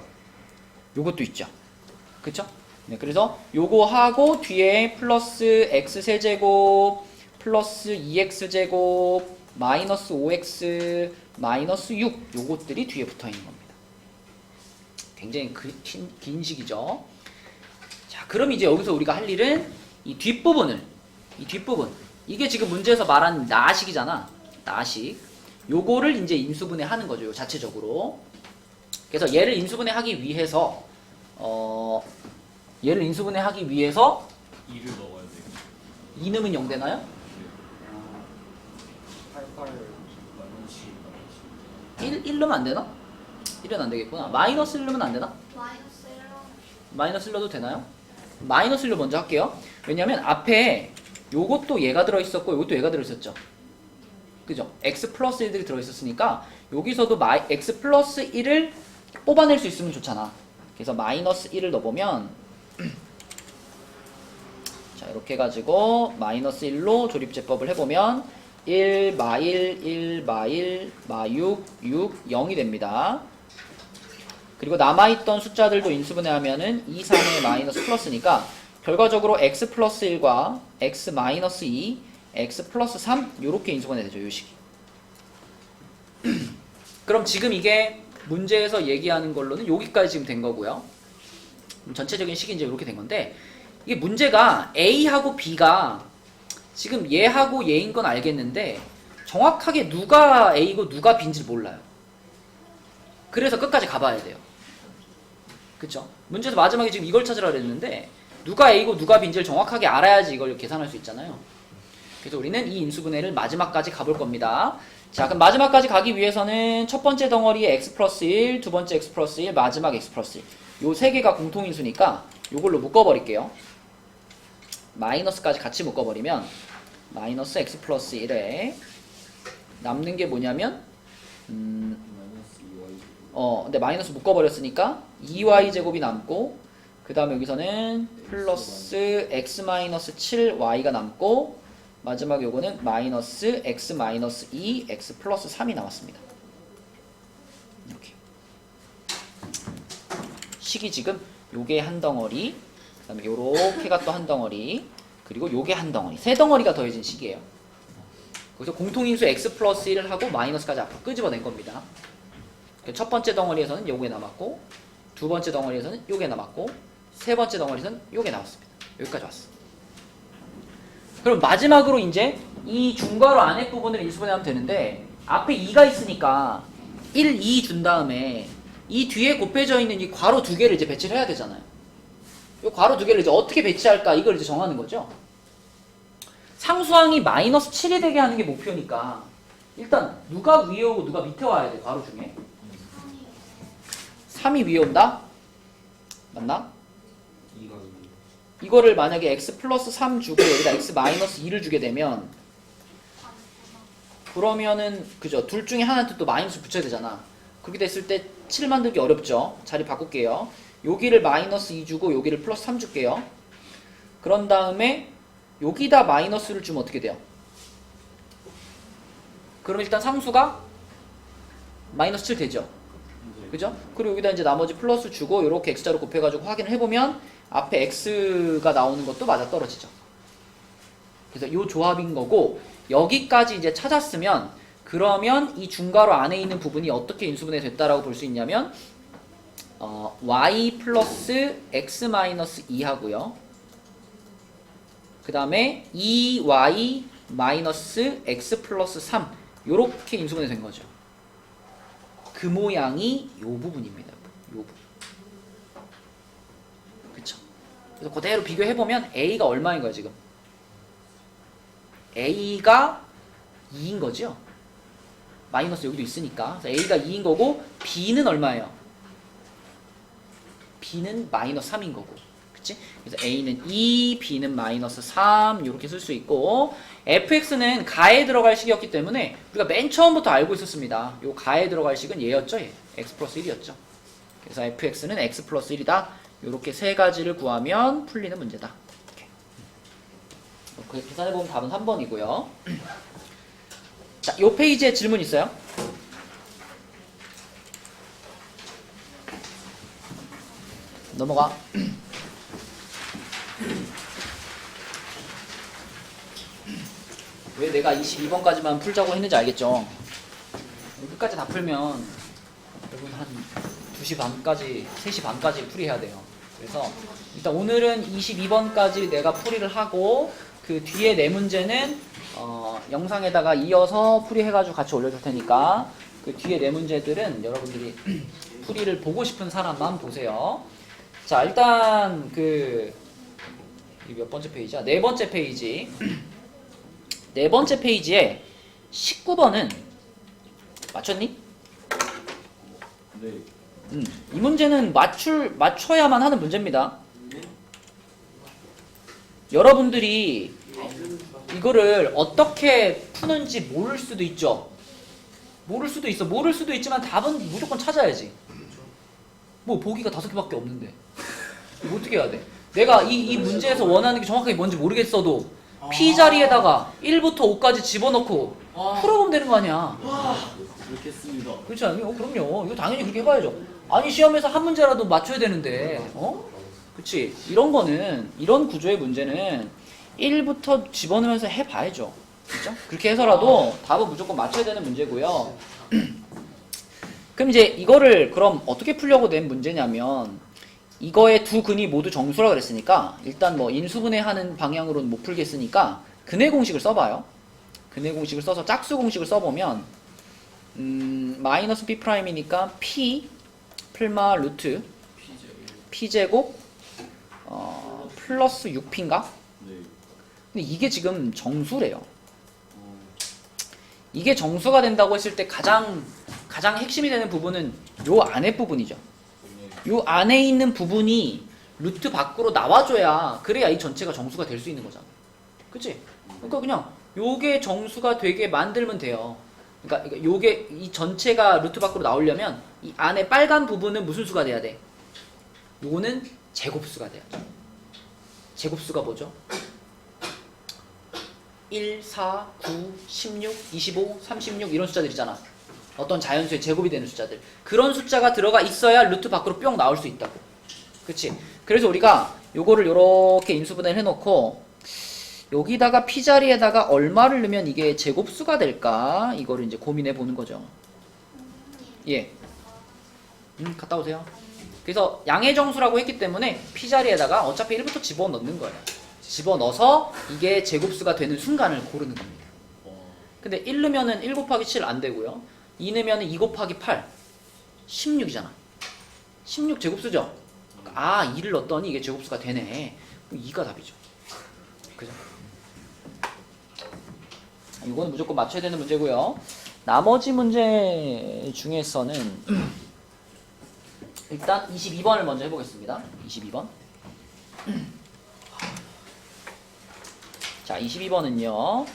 요것도 있죠. 그쵸? 네, 그래서 요거 하고 뒤에 플러스 x 세제곱 플러스 2x제곱 마이너스 5x 마이너스 6 요것들이 뒤에 붙어있는 겁니다. 굉장히 긴 식이죠. 자 그럼 이제 여기서 우리가 할 일은 이 뒷부분 이게 지금 문제에서 말한 나식이잖아. 나식. 요거를 이제 인수분해 하는 거죠. 요 자체적으로. 그래서 얘를 인수분해 하기 위해서 얘를 인수분해 하기 위해서 2를 넣어야 돼. 2 넣으면 0 되나요? 88 마이너스 1 넣으면 안 되나? 1은 안 되겠구나. 마이너스 1 넣으면 안 되나? 마이너스 1로 마이너스 1 넣어도 되나요? 마이너스 1로 먼저 할게요. 왜냐면 앞에 요것도 얘가 들어있었고 요것도 얘가 들어있었죠. 그죠? x 플러스 1들이 들어있었으니까 여기서도 x 플러스 1을 뽑아낼 수 있으면 좋잖아. 그래서 마이너스 1을 넣어보면 자 이렇게 해가지고 마이너스 1로 조립제법을 해보면 1, 마1, 1, 마1, 마6, 6, 0이 됩니다. 그리고 남아있던 숫자들도 인수분해하면은 2, 3의 마이너스 플러스니까 결과적으로 x 플러스 1과 x 마이너스 2, x 플러스 3 요렇게 인수분해 되죠. 요 식이. 그럼 지금 이게 문제에서 얘기하는 걸로는 여기까지 지금 된 거고요. 전체적인 식이 이제 이렇게 된 건데 이게 문제가 A하고 B가 지금 얘하고 얘인 건 알겠는데 정확하게 누가 A고 누가 B인지 몰라요. 그래서 끝까지 가봐야 돼요. 그쵸? 문제에서 마지막에 지금 이걸 찾으라 그랬는데 누가 A고 누가 B인지를 정확하게 알아야지 이걸 계산할 수 있잖아요. 그래서 우리는 이 인수분해를 마지막까지 가볼 겁니다. 자, 그럼 마지막까지 가기 위해서는 첫 번째 덩어리에 x 플러스 1, 두 번째 x 플러스 1, 마지막 x 플러스 1. 요 세 개가 공통인수니까 요걸로 묶어버릴게요. 마이너스까지 같이 묶어버리면 마이너스 x 플러스 1에 남는 게 뭐냐면 마이너스 2y. 근데 마이너스 묶어버렸으니까 2y 제곱이 남고 그 다음에 여기서는 플러스 x 마이너스 7y가 남고 마지막 요거는 마이너스 x 마이너스 2 x 플러스 3이 나왔습니다. 이렇게 식이 지금 요게 한 덩어리 그 다음에 요렇게가 또 한 덩어리 그리고 요게 한 덩어리 세 덩어리가 더해진 식이에요. 그래서 공통인수 x 플러스 1을 하고 마이너스까지 앞으로 끄집어낸 겁니다. 첫 번째 덩어리에서는 요게 남았고 두 번째 덩어리에서는 요게 남았고 세 번째 덩어리에서는 요게 나왔습니다. 여기까지 왔어. 그럼 마지막으로 이제 이 중괄호 안에 부분을 인수분해하면 되는데 앞에 2가 있으니까 1, 2 준 다음에 이 뒤에 곱해져 있는 이 괄호 두 개를 이제 배치를 해야 되잖아요. 이 괄호 두 개를 이제 어떻게 배치할까 이걸 이제 정하는 거죠. 상수항이 마이너스 7이 되게 하는 게 목표니까 일단 누가 위에 오고 누가 밑에 와야 돼 괄호 중에 3이 위에 온다? 맞나? 2가 이거를 만약에 x 플러스 3 주고 여기다 x 마이너스 2를 주게 되면 그러면은 그죠 둘 중에 하나한테 또 마이너스 붙여야 되잖아. 그렇게 됐을 때 7 만들기 어렵죠. 자리 바꿀게요. 여기를 마이너스 2 주고 여기를 플러스 3 줄게요. 그런 다음에 여기다 마이너스를 주면 어떻게 돼요? 그럼 일단 상수가 마이너스 7 되죠. 그죠? 그리고 여기다 이제 나머지 플러스 주고 이렇게 x자로 곱해가지고 확인을 해보면 앞에 x가 나오는 것도 맞아떨어지죠. 그래서 이 조합인 거고 여기까지 이제 찾았으면 그러면 이 중괄호 안에 있는 부분이 어떻게 인수분해 됐다라고 볼 수 있냐면 y 플러스 x 마이너스 2 하고요. 그 다음에 2y 마이너스 x 플러스 3 요렇게 인수분해 된 거죠. 그 모양이 요 부분입니다. 요 부분. 그쵸? 그래서 그대로 비교해보면 A가 얼마인 거야, 지금? A가 2인 거죠? 마이너스 여기도 있으니까. 그래서 A가 2인 거고, B는 얼마예요? B는 마이너스 3인 거고. 그치? 그래서 A는 2, B는 마이너스 3, 이렇게 쓸 수 있고, fx는 가에 들어갈 식이었기 때문에 우리가 맨 처음부터 알고 있었습니다. 요 가에 들어갈 식은 얘였죠. 얘. x 플러스 1이었죠. 그래서 fx는 x 플러스 1이다. 요렇게 세 가지를 구하면 풀리는 문제다. 이렇게 계산해보면 답은 3번이고요. 자, 요 페이지에 질문 있어요? 넘어가. 왜 내가 22번까지만 풀자고 했는지 알겠죠? 끝까지 다 풀면 여러분 한 2시 반까지, 3시 반까지 풀이해야 돼요. 그래서 일단 오늘은 22번까지 내가 풀이를 하고 그 뒤에 네 문제는 영상에다가 이어서 풀이해가지고 같이 올려줄 테니까 그 뒤에 네 문제들은 여러분들이 풀이를 보고 싶은 사람만 보세요. 자, 일단 그 이게 몇 번째 페이지야? 네 번째 페이지. 네 번째 페이지에 19번은 맞췄니? 네. 이 문제는 맞춰야만 하는 문제입니다. 여러분들이 이거를 어떻게 푸는지 모를 수도 있죠. 모를 수도 있어. 모를 수도 있지만 답은 무조건 찾아야지. 뭐 보기가 5개밖에 없는데 이거 어떻게 해야 돼? 내가 이 문제에서 원하는 게 정확하게 뭔지 모르겠어도 P 자리에다가 1부터 5까지 집어넣고 풀어보면 되는 거 아니야. 그렇게 했습니다. 그렇지 않아요? 그럼요. 이거 당연히 그렇게 해봐야죠. 아니 시험에서 한 문제라도 맞춰야 되는데 그치? 이런 거는 이런 구조의 문제는 1부터 집어넣으면서 해봐야죠. 그죠? 그렇게 해서라도 답은 무조건 맞춰야 되는 문제고요. 그럼 이제 이거를 그럼 어떻게 풀려고 낸 문제냐면 이거의 두 근이 모두 정수라 그랬으니까 일단 뭐 인수분해하는 방향으로는 못 풀겠으니까 근해 공식을 써봐요. 근해 공식을 써서 짝수 공식을 써보면 마이너스 B 프라임이니까 P 플마 루트 P제곱 플러스 6P인가? 네. 근데 이게 지금 정수래요. 이게 정수가 된다고 했을 때 가장 핵심이 되는 부분은 요 안에 부분이죠. 요 안에 있는 부분이 루트 밖으로 나와줘야 그래야 이 전체가 정수가 될 수 있는 거잖아. 그치? 그러니까 그냥 요게 정수가 되게 만들면 돼요. 그러니까 요게 이 전체가 루트 밖으로 나오려면 이 안에 빨간 부분은 무슨 수가 돼야 돼? 요거는 제곱수가 돼야죠. 제곱수가 뭐죠? 1, 4, 9, 16, 25, 36 이런 숫자들이잖아. 어떤 자연수의 제곱이 되는 숫자들. 그런 숫자가 들어가 있어야 루트 밖으로 뿅 나올 수 있다고. 그치? 그래서 우리가 요거를 요렇게 인수분해를 해놓고 여기다가 P 자리에다가 얼마를 넣으면 이게 제곱수가 될까? 이거를 이제 고민해 보는 거죠. 예. 갔다 오세요. 그래서 양의정수라고 했기 때문에 P 자리에다가 어차피 1부터 집어넣는 거예요. 집어넣어서 이게 제곱수가 되는 순간을 고르는 겁니다. 근데 1 넣으면은 1 곱하기 7 안 되고요. 2 넣으면은 2 곱하기 8 16이잖아. 16 제곱수죠? 아 2를 넣었더니 이게 제곱수가 되네. 그럼 2가 답이죠. 그죠? 이거는 무조건 맞춰야 되는 문제고요. 나머지 문제 중에서는 일단 22번을 먼저 해보겠습니다. 22번. 자, 22번은요.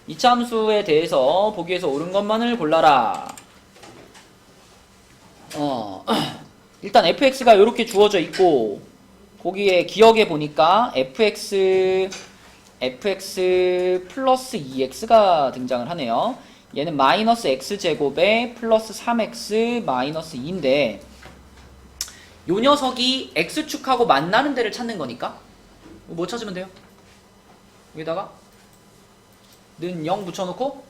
이차함수에 대해서 보기에서 옳은 것만을 골라라. 일단 fx가 이렇게 주어져 있고 거기에 기억해 보니까 fx 플러스 2x가 등장을 하네요. 얘는 마이너스 x제곱에 플러스 3x 마이너스 2인데 요 녀석이 x축하고 만나는 데를 찾는 거니까 뭐 찾으면 돼요? 여기다가 는 0 붙여놓고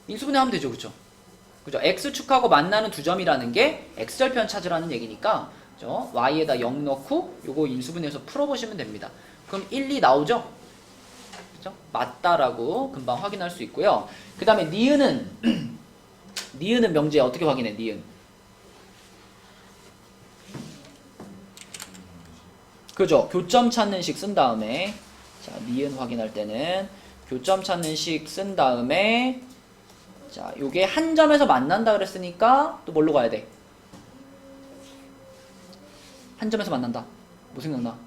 인수분해하면 되죠. 그쵸? 그죠? x축하고 만나는 두 점이라는 게 x절편 찾으라는 얘기니까 그죠? y에다 0 넣고 요거 인수분해해서 풀어보시면 됩니다. 그럼 1, 2 나오죠? 그죠? 맞다라고 금방 확인할 수 있고요. 그 다음에 니은은 니은은 명제 어떻게 확인해? 니은 그죠? 교점 찾는 식 쓴 다음에 자, 니은 확인할 때는 교점 찾는 식 쓴 다음에 자, 요게 한 점에서 만난다 그랬으니까 또 뭘로 가야 돼? 한 점에서 만난다. 뭐 생각나?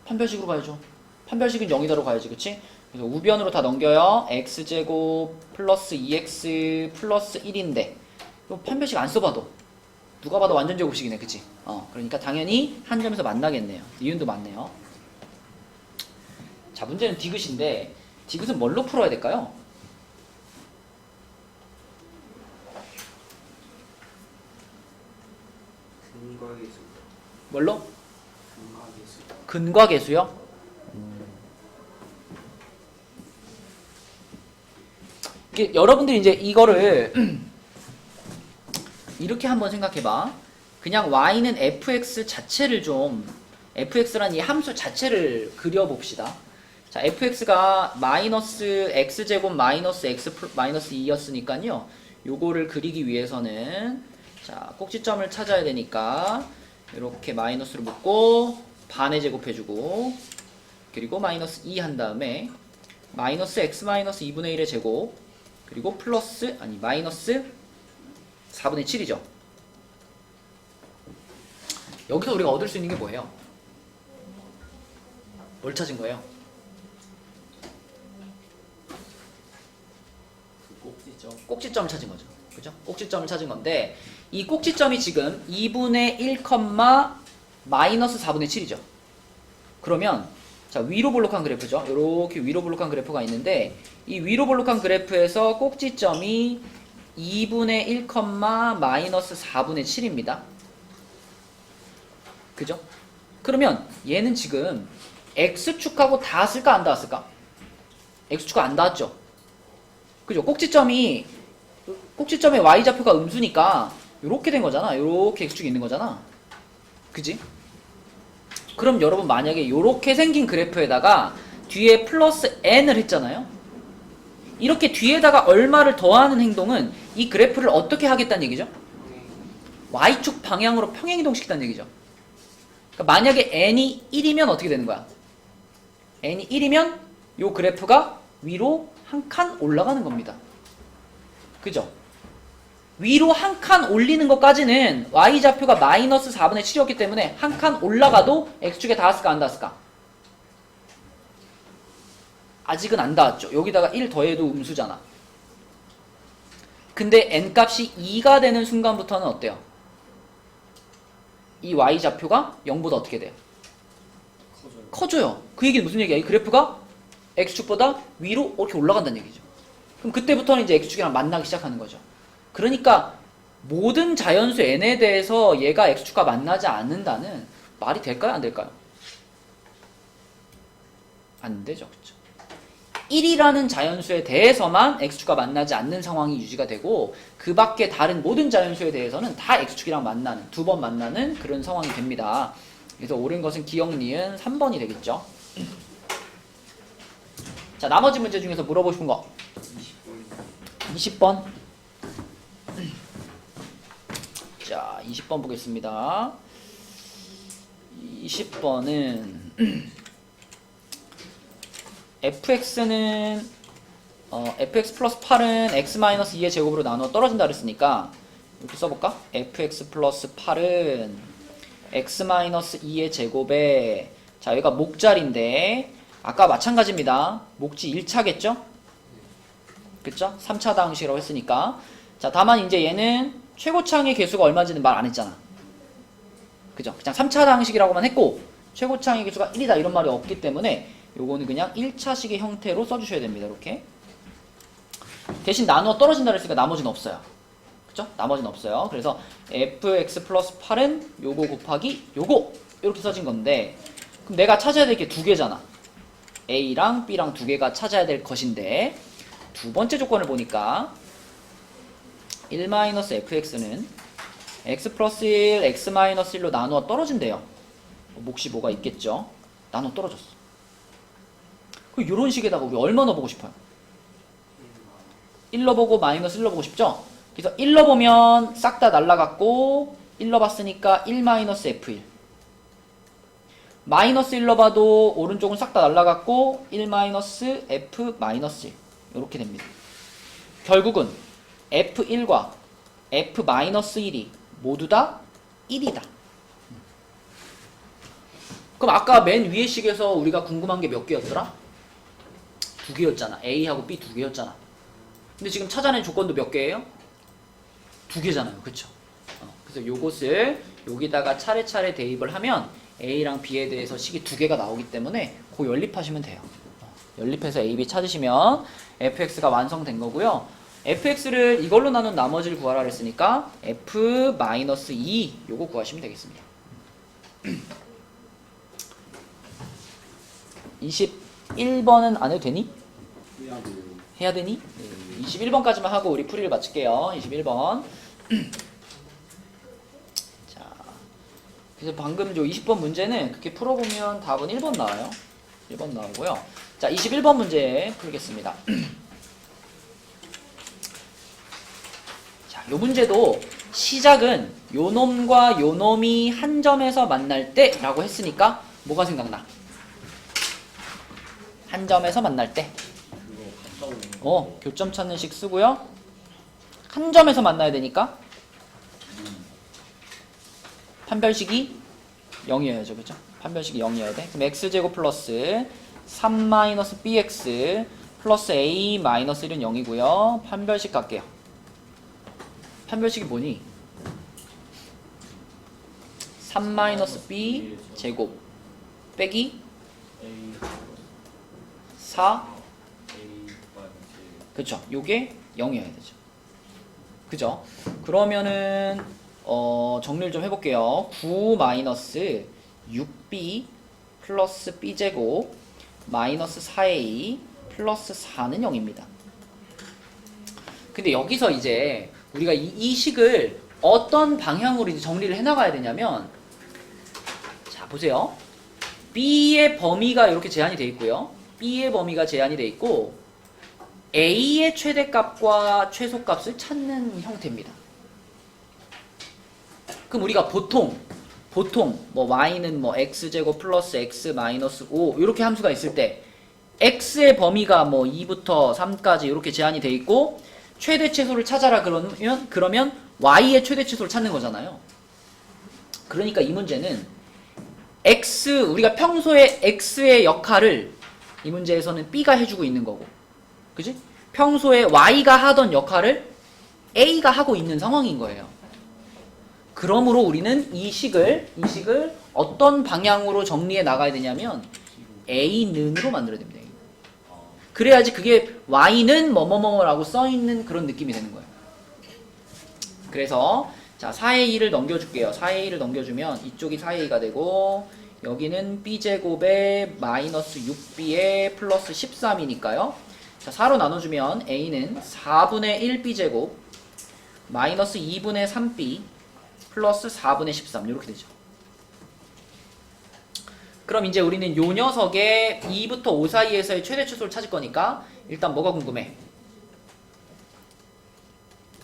판별식으로 가야죠. 판별식은 0이다로 가야지. 그치? 그래서 우변으로 다 넘겨요. x제곱 플러스 2x 플러스 1인데 이거 판별식 안 써봐도 누가 봐도 완전 제곱식이네. 그치? 그러니까 당연히 한 점에서 만나겠네요. 니은도 맞네요. 자, 문제는 디귿인데 디귿은 뭘로 풀어야 될까요? 근과계수. 뭘로? 근과계수. 근과계수요? 이게 여러분들이 이제 이거를 이렇게 한번 생각해봐. 그냥 y는 fx 자체를 좀 fx라는 이 함수 자체를 그려봅시다. 자, fx가 마이너스 x제곱 마이너스 x 마이너스 2였으니까요. 요거를 그리기 위해서는 자, 꼭지점을 찾아야 되니까 이렇게 마이너스로 묶고 반에 제곱해주고 그리고 마이너스 2 한 다음에 마이너스 x 마이너스 2분의 1의 제곱 그리고 플러스 아니 마이너스 4분의 7이죠. 여기서 우리가 얻을 수 있는 게 뭐예요? 뭘 찾은 거예요? 꼭지점. 꼭지점을 찾은 거죠. 그죠? 꼭지점을 찾은 건데 이 꼭지점이 지금 2분의 1, 마이너스 4분의 7이죠. 그러면 자, 위로 볼록한 그래프죠. 이렇게 위로 볼록한 그래프가 있는데 이 위로 볼록한 그래프에서 꼭지점이 2분의 1, 마이너스 4분의 7입니다. 그죠? 그러면 얘는 지금 x축하고 닿았을까 안 닿았을까? x축과 안 닿았죠. 그죠? 꼭지점의 y좌표가 음수니까 이렇게 된 거잖아. 이렇게 x축이 있는 거잖아. 그지? 그럼 여러분 만약에 이렇게 생긴 그래프에다가 뒤에 플러스 n을 했잖아요. 이렇게 뒤에다가 얼마를 더하는 행동은 이 그래프를 어떻게 하겠다는 얘기죠? y축 방향으로 평행이동시키다는 얘기죠. 그러니까 만약에 n이 1이면 어떻게 되는 거야? n이 1이면 이 그래프가 위로 한 칸 올라가는 겁니다. 그죠? 위로 한 칸 올리는 것까지는 y좌표가 마이너스 4분의 7이었기 때문에 한 칸 올라가도 x축에 닿았을까 안 닿았을까? 아직은 안 닿았죠. 여기다가 1 더해도 음수잖아. 근데 n값이 2가 되는 순간부터는 어때요? 이 y좌표가 0보다 어떻게 돼요? 커져요. 그 얘기는 무슨 얘기야? 이 그래프가 x축보다 위로 이렇게 올라간다는 얘기죠. 그럼 그때부터는 이제 x축이랑 만나기 시작하는 거죠. 그러니까 모든 자연수 n에 대해서 얘가 x축과 만나지 않는다는 말이 될까요? 안 될까요? 안 되죠. 그렇죠? 1이라는 자연수에 대해서만 x축과 만나지 않는 상황이 유지가 되고 그 밖에 다른 모든 자연수에 대해서는 다 x축이랑 만나는, 두 번 만나는 그런 상황이 됩니다. 그래서 옳은 것은 기억, 니은 3번이 되겠죠. 자, 나머지 문제 중에서 물어보고 싶은 거 20번. 자, 20번 보겠습니다. 20번은 fx는 fx 플러스 8은 x 마이너스 2의 제곱으로 나누어 떨어진다 그랬으니까 이렇게 써볼까? fx 플러스 8은 x 마이너스 2의 제곱에 자, 여기가 목자리인데 아까 마찬가지입니다. 목지 1차겠죠? 그쵸? 3차 방식이라고 했으니까 자, 다만 이제 얘는 최고창의 개수가 얼마인지는 말 안 했잖아. 그죠? 그냥 3차 방식이라고만 했고 최고창의 개수가 1이다 이런 말이 없기 때문에 요거는 그냥 1차식의 형태로 써주셔야 됩니다. 이렇게 대신 나누어 떨어진다 그랬으니까 나머지는 없어요. 그쵸? 나머지는 없어요. 그래서 fx 플러스 8은 요거 곱하기 요거 이렇게 써진 건데 그럼 내가 찾아야 될 게 두 개잖아. a랑 b랑 두 개가 찾아야 될 것인데 두 번째 조건을 보니까 1-fx는 x 플러스 1, x 마이너스 1로 나누어 떨어진대요. 몫이 뭐가 있겠죠? 나누어 떨어졌어. 그 요런 식에다가 우리 얼마 넣어보고 싶어요? 1 넣어보고 마이너스 1 넣어보고 싶죠? 그래서 1 넣어보면 싹 다 날라갔고 1 넣어봤으니까 1 마이너스 f1 마이너스 1 넣어봐도 오른쪽은 싹 다 날라갔고 1 마이너스 f 마이너스 1 이렇게 됩니다. 결국은 f1과 f 마이너스 1이 모두 다 1이다. 그럼 아까 맨 위에 식에서 우리가 궁금한 게 몇 개였더라? 두 개였잖아. A하고 B 두 개였잖아. 근데 지금 찾아낸 조건도 몇 개예요? 두 개잖아요. 그쵸? 그래서 요것을 여기다가 차례차례 대입을 하면 A랑 B에 대해서 식이 두 개가 나오기 때문에 그 연립하시면 돼요. 연립해서 A, B 찾으시면 fx가 완성된 거고요. fx를 이걸로 나눈 나머지를 구하라 그랬으니까 f-2 요거 구하시면 되겠습니다. 21번은 안 해도 되니? 해야 되니? 21번까지만 하고 우리 풀이를 마칠게요. 21번. 자, 그래서 방금 저 20번 문제는 그렇게 풀어보면 답은 1번 나와요. 1번 나오고요. 자, 21번 문제 풀겠습니다. 자, 요 문제도 시작은 요 놈과 요 놈이 한 점에서 만날 때 라고 했으니까 뭐가 생각나? 한 점에서 만날 때. 교점 찾는 식 쓰고요. 한 점에서 만나야 되니까 판별식이 0이어야죠. 그죠? 판별식이 0이어야 돼. 그럼 x제곱 플러스 3-bx 플러스 a 마이너스 1은 0이고요. 판별식 갈게요. 판별식이 뭐니? 3-b 제곱 빼기 4 그쵸? 요게 0이어야 되죠. 그죠? 그러면은 정리를 좀 해볼게요. 9 마이너스 6b 플러스 b제곱 마이너스 4a 플러스 4는 0입니다. 근데 여기서 이제 우리가 이 식을 어떤 방향으로 이제 정리를 해나가야 되냐면, 자 보세요. b의 범위가 이렇게 제한이 돼 있고요. b의 범위가 제한이 돼 있고 a의 최대값과 최소값을 찾는 형태입니다. 그럼 우리가 보통 뭐 y는 뭐 x제곱 플러스 x 마이너스 5 이렇게 함수가 있을 때 x의 범위가 뭐 2부터 3까지 이렇게 제한이 돼 있고 최대 최소를 찾아라 그러면 y의 최대 최소를 찾는 거잖아요. 그러니까 이 문제는 우리가 평소에 x의 역할을 이 문제에서는 b가 해주고 있는 거고, 그지? 평소에 y가 하던 역할을 a가 하고 있는 상황인 거예요. 그러므로 우리는 이 식을 어떤 방향으로 정리해 나가야 되냐면 a는으로 만들어야 됩니다. 그래야지 그게 y는 뭐뭐뭐라고 써있는 그런 느낌이 되는 거예요. 그래서 자 4의 2를 넘겨줄게요. 4의 2를 넘겨주면 이쪽이 4의 2가 되고 여기는 b제곱에 마이너스 6b에 플러스 13이니까요. 자 4로 나눠주면 a는 4분의 1b제곱 마이너스 2분의 3b 플러스 4분의 13 이렇게 되죠. 그럼 이제 우리는 요 녀석의 2부터 5 사이에서의 최대 최소를 찾을 거니까 일단 뭐가 궁금해?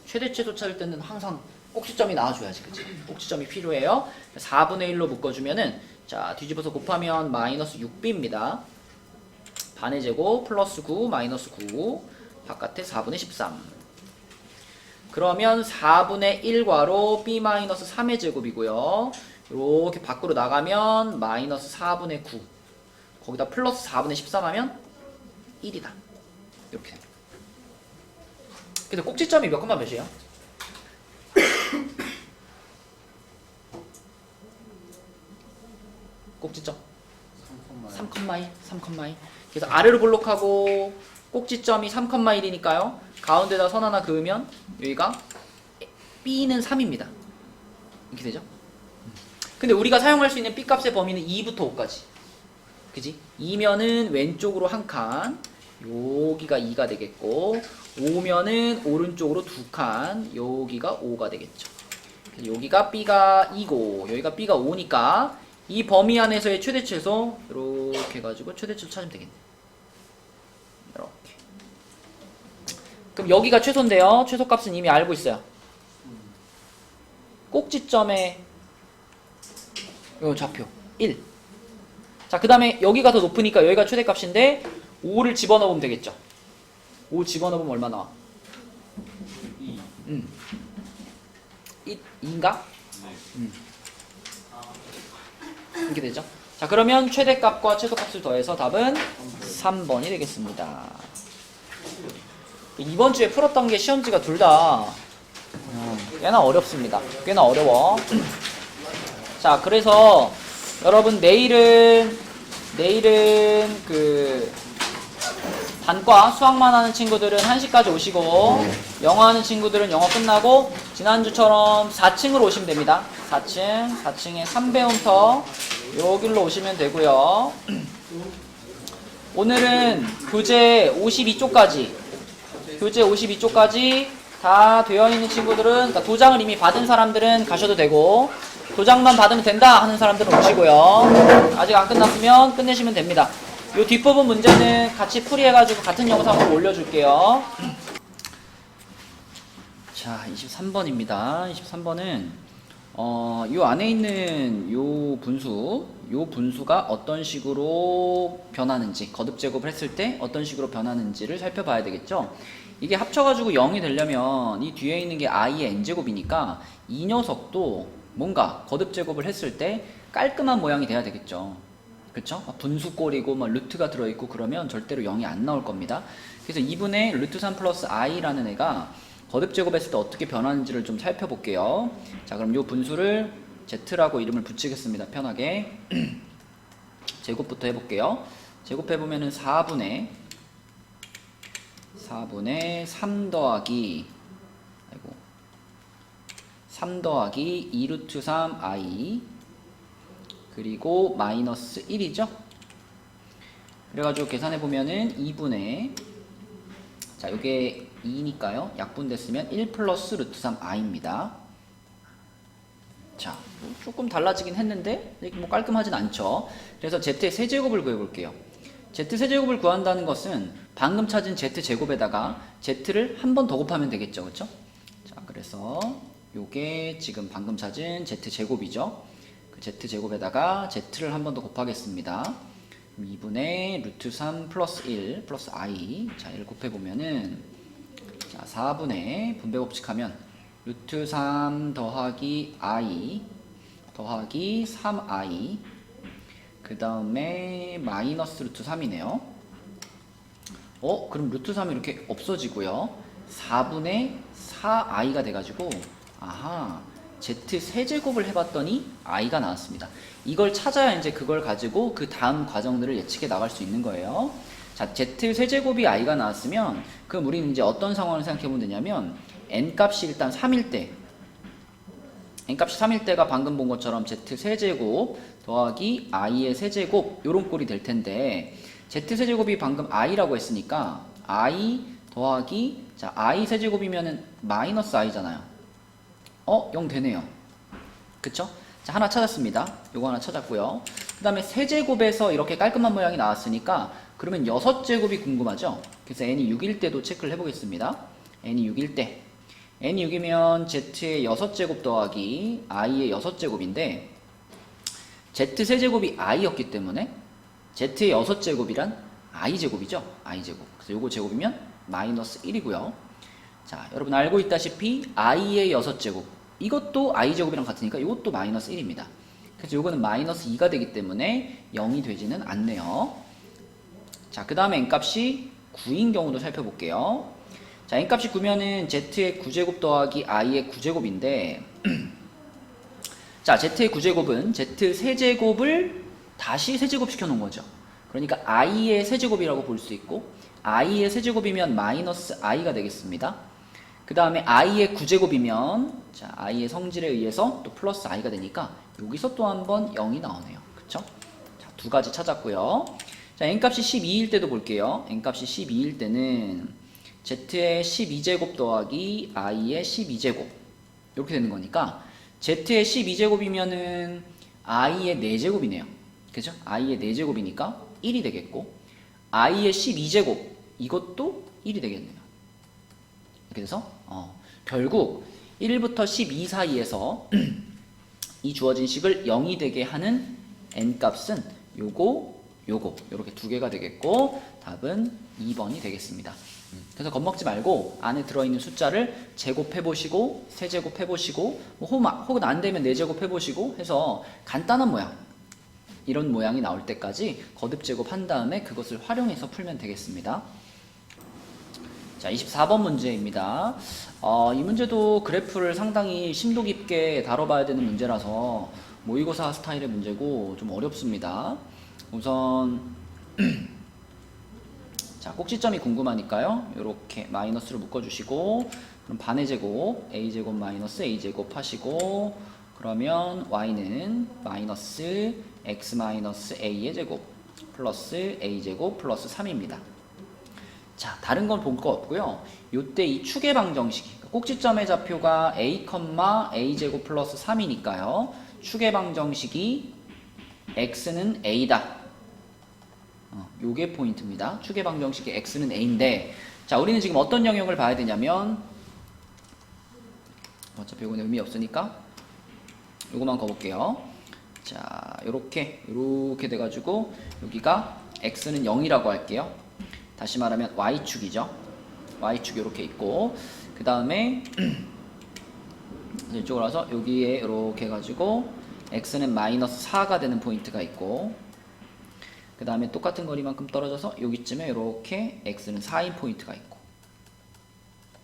최대 최소 찾을 때는 항상 꼭지점이 나와줘야지, 그치? 꼭지점이 필요해요. 4분의 1로 묶어주면은 자 뒤집어서 곱하면 마이너스 6b입니다. 반의 제곱 플러스 9 마이너스 9 바깥에 4분의 13. 그러면 4분의 1괄호 b 마이너스 3의 제곱이고요. 이렇게 밖으로 나가면 마이너스 4분의 9 거기다 플러스 4분의 13 하면 1이다. 이렇게 됩니다. 근데 꼭지점이 몇 콤마 몇이에요? 꼭지점 3,1 3,1 그래서 아래로 볼록하고 꼭지점이 3,1이니까요 가운데다 선 하나 그으면 여기가 b는 3입니다. 이렇게 되죠? 근데 우리가 사용할 수 있는 b값의 범위는 2부터 5까지. 그지? 2면은 왼쪽으로 한 칸, 여기가 2가 되겠고 5면은 오른쪽으로 2칸, 여기가 5가 되겠죠. 여기가 b가 2고 여기가 b가 5니까 이 범위 안에서의 최대 최소 이렇게 해가지고 최대 최소 찾으면 되겠네. 이렇게. 그럼 여기가 최소인데요. 최소값은 이미 알고 있어요. 꼭지점의 요 좌표 1. 자, 그 다음에 여기가 더 높으니까 여기가 최대값인데 5를 집어넣으면 되겠죠. 5 집어넣으면 얼마 나와? 2. 2인가? 이렇게 되죠. 자, 그러면 최대값과 최소값을 더해서 답은 3번이 되겠습니다. 이번 주에 풀었던 게 시험지가 둘 다 꽤나 어렵습니다. 꽤나 어려워. 자, 그래서 여러분 내일은 그 단과 수학만 하는 친구들은 1시까지 오시고 영어 하는 친구들은 영어 끝나고 지난주처럼 4층으로 오시면 됩니다. 4층에 3배움터 여기로 오시면 되고요. 오늘은 교재 52쪽까지 다 되어 있는 친구들은, 그러니까 도장을 이미 받은 사람들은 가셔도 되고 도장만 받으면 된다 하는 사람들은 오시고요. 아직 안 끝났으면 끝내시면 됩니다. 요 뒷부분 문제는 같이 풀이해가지고 같은 영상으로 올려줄게요. 자, 23번입니다. 23번은 요 안에 있는 요 분수가 어떤 식으로 변하는지, 거듭 제곱을 했을 때 어떤 식으로 변하는지를 살펴봐야 되겠죠. 이게 합쳐가지고 0이 되려면 이 뒤에 있는 게 i의 n제곱이니까 이 녀석도 뭔가 거듭 제곱을 했을 때 깔끔한 모양이 돼야 되겠죠. 그쵸? 분수꼴이고 뭐 루트가 들어있고 그러면 절대로 0이 안 나올 겁니다. 그래서 2분의 루트 3 플러스 i라는 애가 거듭 제곱했을 때 어떻게 변하는지를 좀 살펴볼게요. 자, 그럼 요 분수를 z라고 이름을 붙이겠습니다. 편하게. 제곱부터 해볼게요. 제곱해보면은 4분의 3 더하기 3 더하기 2루트 3i 그리고 마이너스 1이죠. 그래가지고 계산해보면은 2분의 자, 요게 2니까요. 약분됐으면 1 플러스 루트 3i입니다. 자, 뭐 조금 달라지긴 했는데 뭐 깔끔하진 않죠. 그래서 z의 세제곱을 구해볼게요. z 세제곱을 구한다는 것은 방금 찾은 z 제곱에다가 z를 한 번 더 곱하면 되겠죠. 그쵸? 자, 그래서 요게 지금 방금 찾은 z 제곱이죠. 그 z 제곱에다가 z를 한 번 더 곱하겠습니다. 2분의 루트 3 플러스 1 플러스 i. 자, 1 곱해보면은 자, 4분의 분배 법칙하면 루트 3 더하기 i 더하기 3i 그 다음에 마이너스 루트 3이네요. 그럼 루트 3이 이렇게 없어지고요. 4분의 4i가 돼가지고 아하, z 세제곱을 해봤더니 i가 나왔습니다. 이걸 찾아야 이제 그걸 가지고 그 다음 과정들을 예측해 나갈 수 있는 거예요. 자, z 세제곱이 i가 나왔으면 그럼 우리는 이제 어떤 상황을 생각해 보면 되냐면 n값이 일단 3일 때 n값이 3일 때가 방금 본 것처럼 z 세제곱 더하기 i의 세제곱 요런 꼴이 될 텐데 z 세제곱이 방금 i라고 했으니까 i 더하기 자 i 세제곱이면은 마이너스 i잖아요. 0 되네요. 그쵸? 자, 하나 찾았습니다. 요거 하나 찾았고요. 그 다음에 세제곱에서 이렇게 깔끔한 모양이 나왔으니까 그러면 6제곱이 궁금하죠? 그래서 n이 6일 때도 체크를 해보겠습니다. n이 6일 때 n이 6이면 z의 6제곱 더하기 i의 6제곱인데 z 세제곱이 i였기 때문에 z의 6제곱이란 i제곱이죠. i제곱. 그래서 요거 제곱이면 마이너스 1이고요. 자, 여러분 알고 있다시피 i의 6제곱 이것도 i제곱이랑 같으니까 이것도 마이너스 1입니다. 그래서 요거는 마이너스 2가 되기 때문에 0이 되지는 않네요. 자, 그 다음에 n값이 9인 경우도 살펴볼게요. 자, n값이 9면은 z의 9제곱 더하기 i의 9제곱인데 자, z의 9제곱은 z 세제곱을 다시 세제곱 시켜 놓은 거죠. 그러니까 i의 세제곱이라고 볼 수 있고 i의 세제곱이면 마이너스 i가 되겠습니다. 그 다음에 i의 9제곱이면 자, i의 성질에 의해서 또 플러스 i가 되니까 여기서 또 한 번 0이 나오네요. 그쵸? 자, 두 가지 찾았고요. 자, n값이 12일 때도 볼게요. n값이 12일 때는 z의 12제곱 더하기 i의 12제곱 이렇게 되는 거니까 z의 12제곱이면은 i의 4제곱이네요. 그죠? i의 4제곱이니까 1이 되겠고 i의 12제곱 이것도 1이 되겠네요. 이렇게 돼서 결국 1부터 12 사이에서 이 주어진 식을 0이 되게 하는 n값은 요거 요렇게 두 개가 되겠고 답은 2번이 되겠습니다. 그래서 겁먹지 말고 안에 들어있는 숫자를 제곱해보시고 세제곱해보시고 혹은 안되면 4제곱 해보시고 해서 간단한 모양 이런 모양이 나올 때까지 거듭 제곱한 다음에 그것을 활용해서 풀면 되겠습니다. 자, 24번 문제입니다. 이 문제도 그래프를 상당히 심도 깊게 다뤄봐야 되는 문제라서 모의고사 스타일의 문제고 좀 어렵습니다. 우선 자, 꼭지점이 궁금하니까요. 이렇게 마이너스를 묶어주시고 그럼 반의 제곱 a제곱 마이너스 a제곱 하시고 그러면 y는 마이너스 x 마이너스 a의 제곱 플러스 a제곱 플러스 3입니다. 자, 다른 건 볼 거 없고요. 요때 이 축의 방정식 꼭지점의 좌표가 a, a제곱 플러스 3이니까요. 축의 방정식이 x는 a다. 요게 포인트입니다. 축의 방정식의 x는 a인데, 자, 우리는 지금 어떤 영역을 봐야 되냐면, 어차피 이거는 의미 없으니까 요거만 거볼게요. 자, 요렇게 돼가지고 여기가 x는 0이라고 할게요. 다시 말하면 y축이죠. y축이 이렇게 있고, 그 다음에 이쪽으로 와서 여기에 이렇게 해가지고 x는 마이너스 4가 되는 포인트가 있고, 그 다음에 똑같은 거리만큼 떨어져서 여기쯤에 이렇게 x는 4인 포인트가 있고.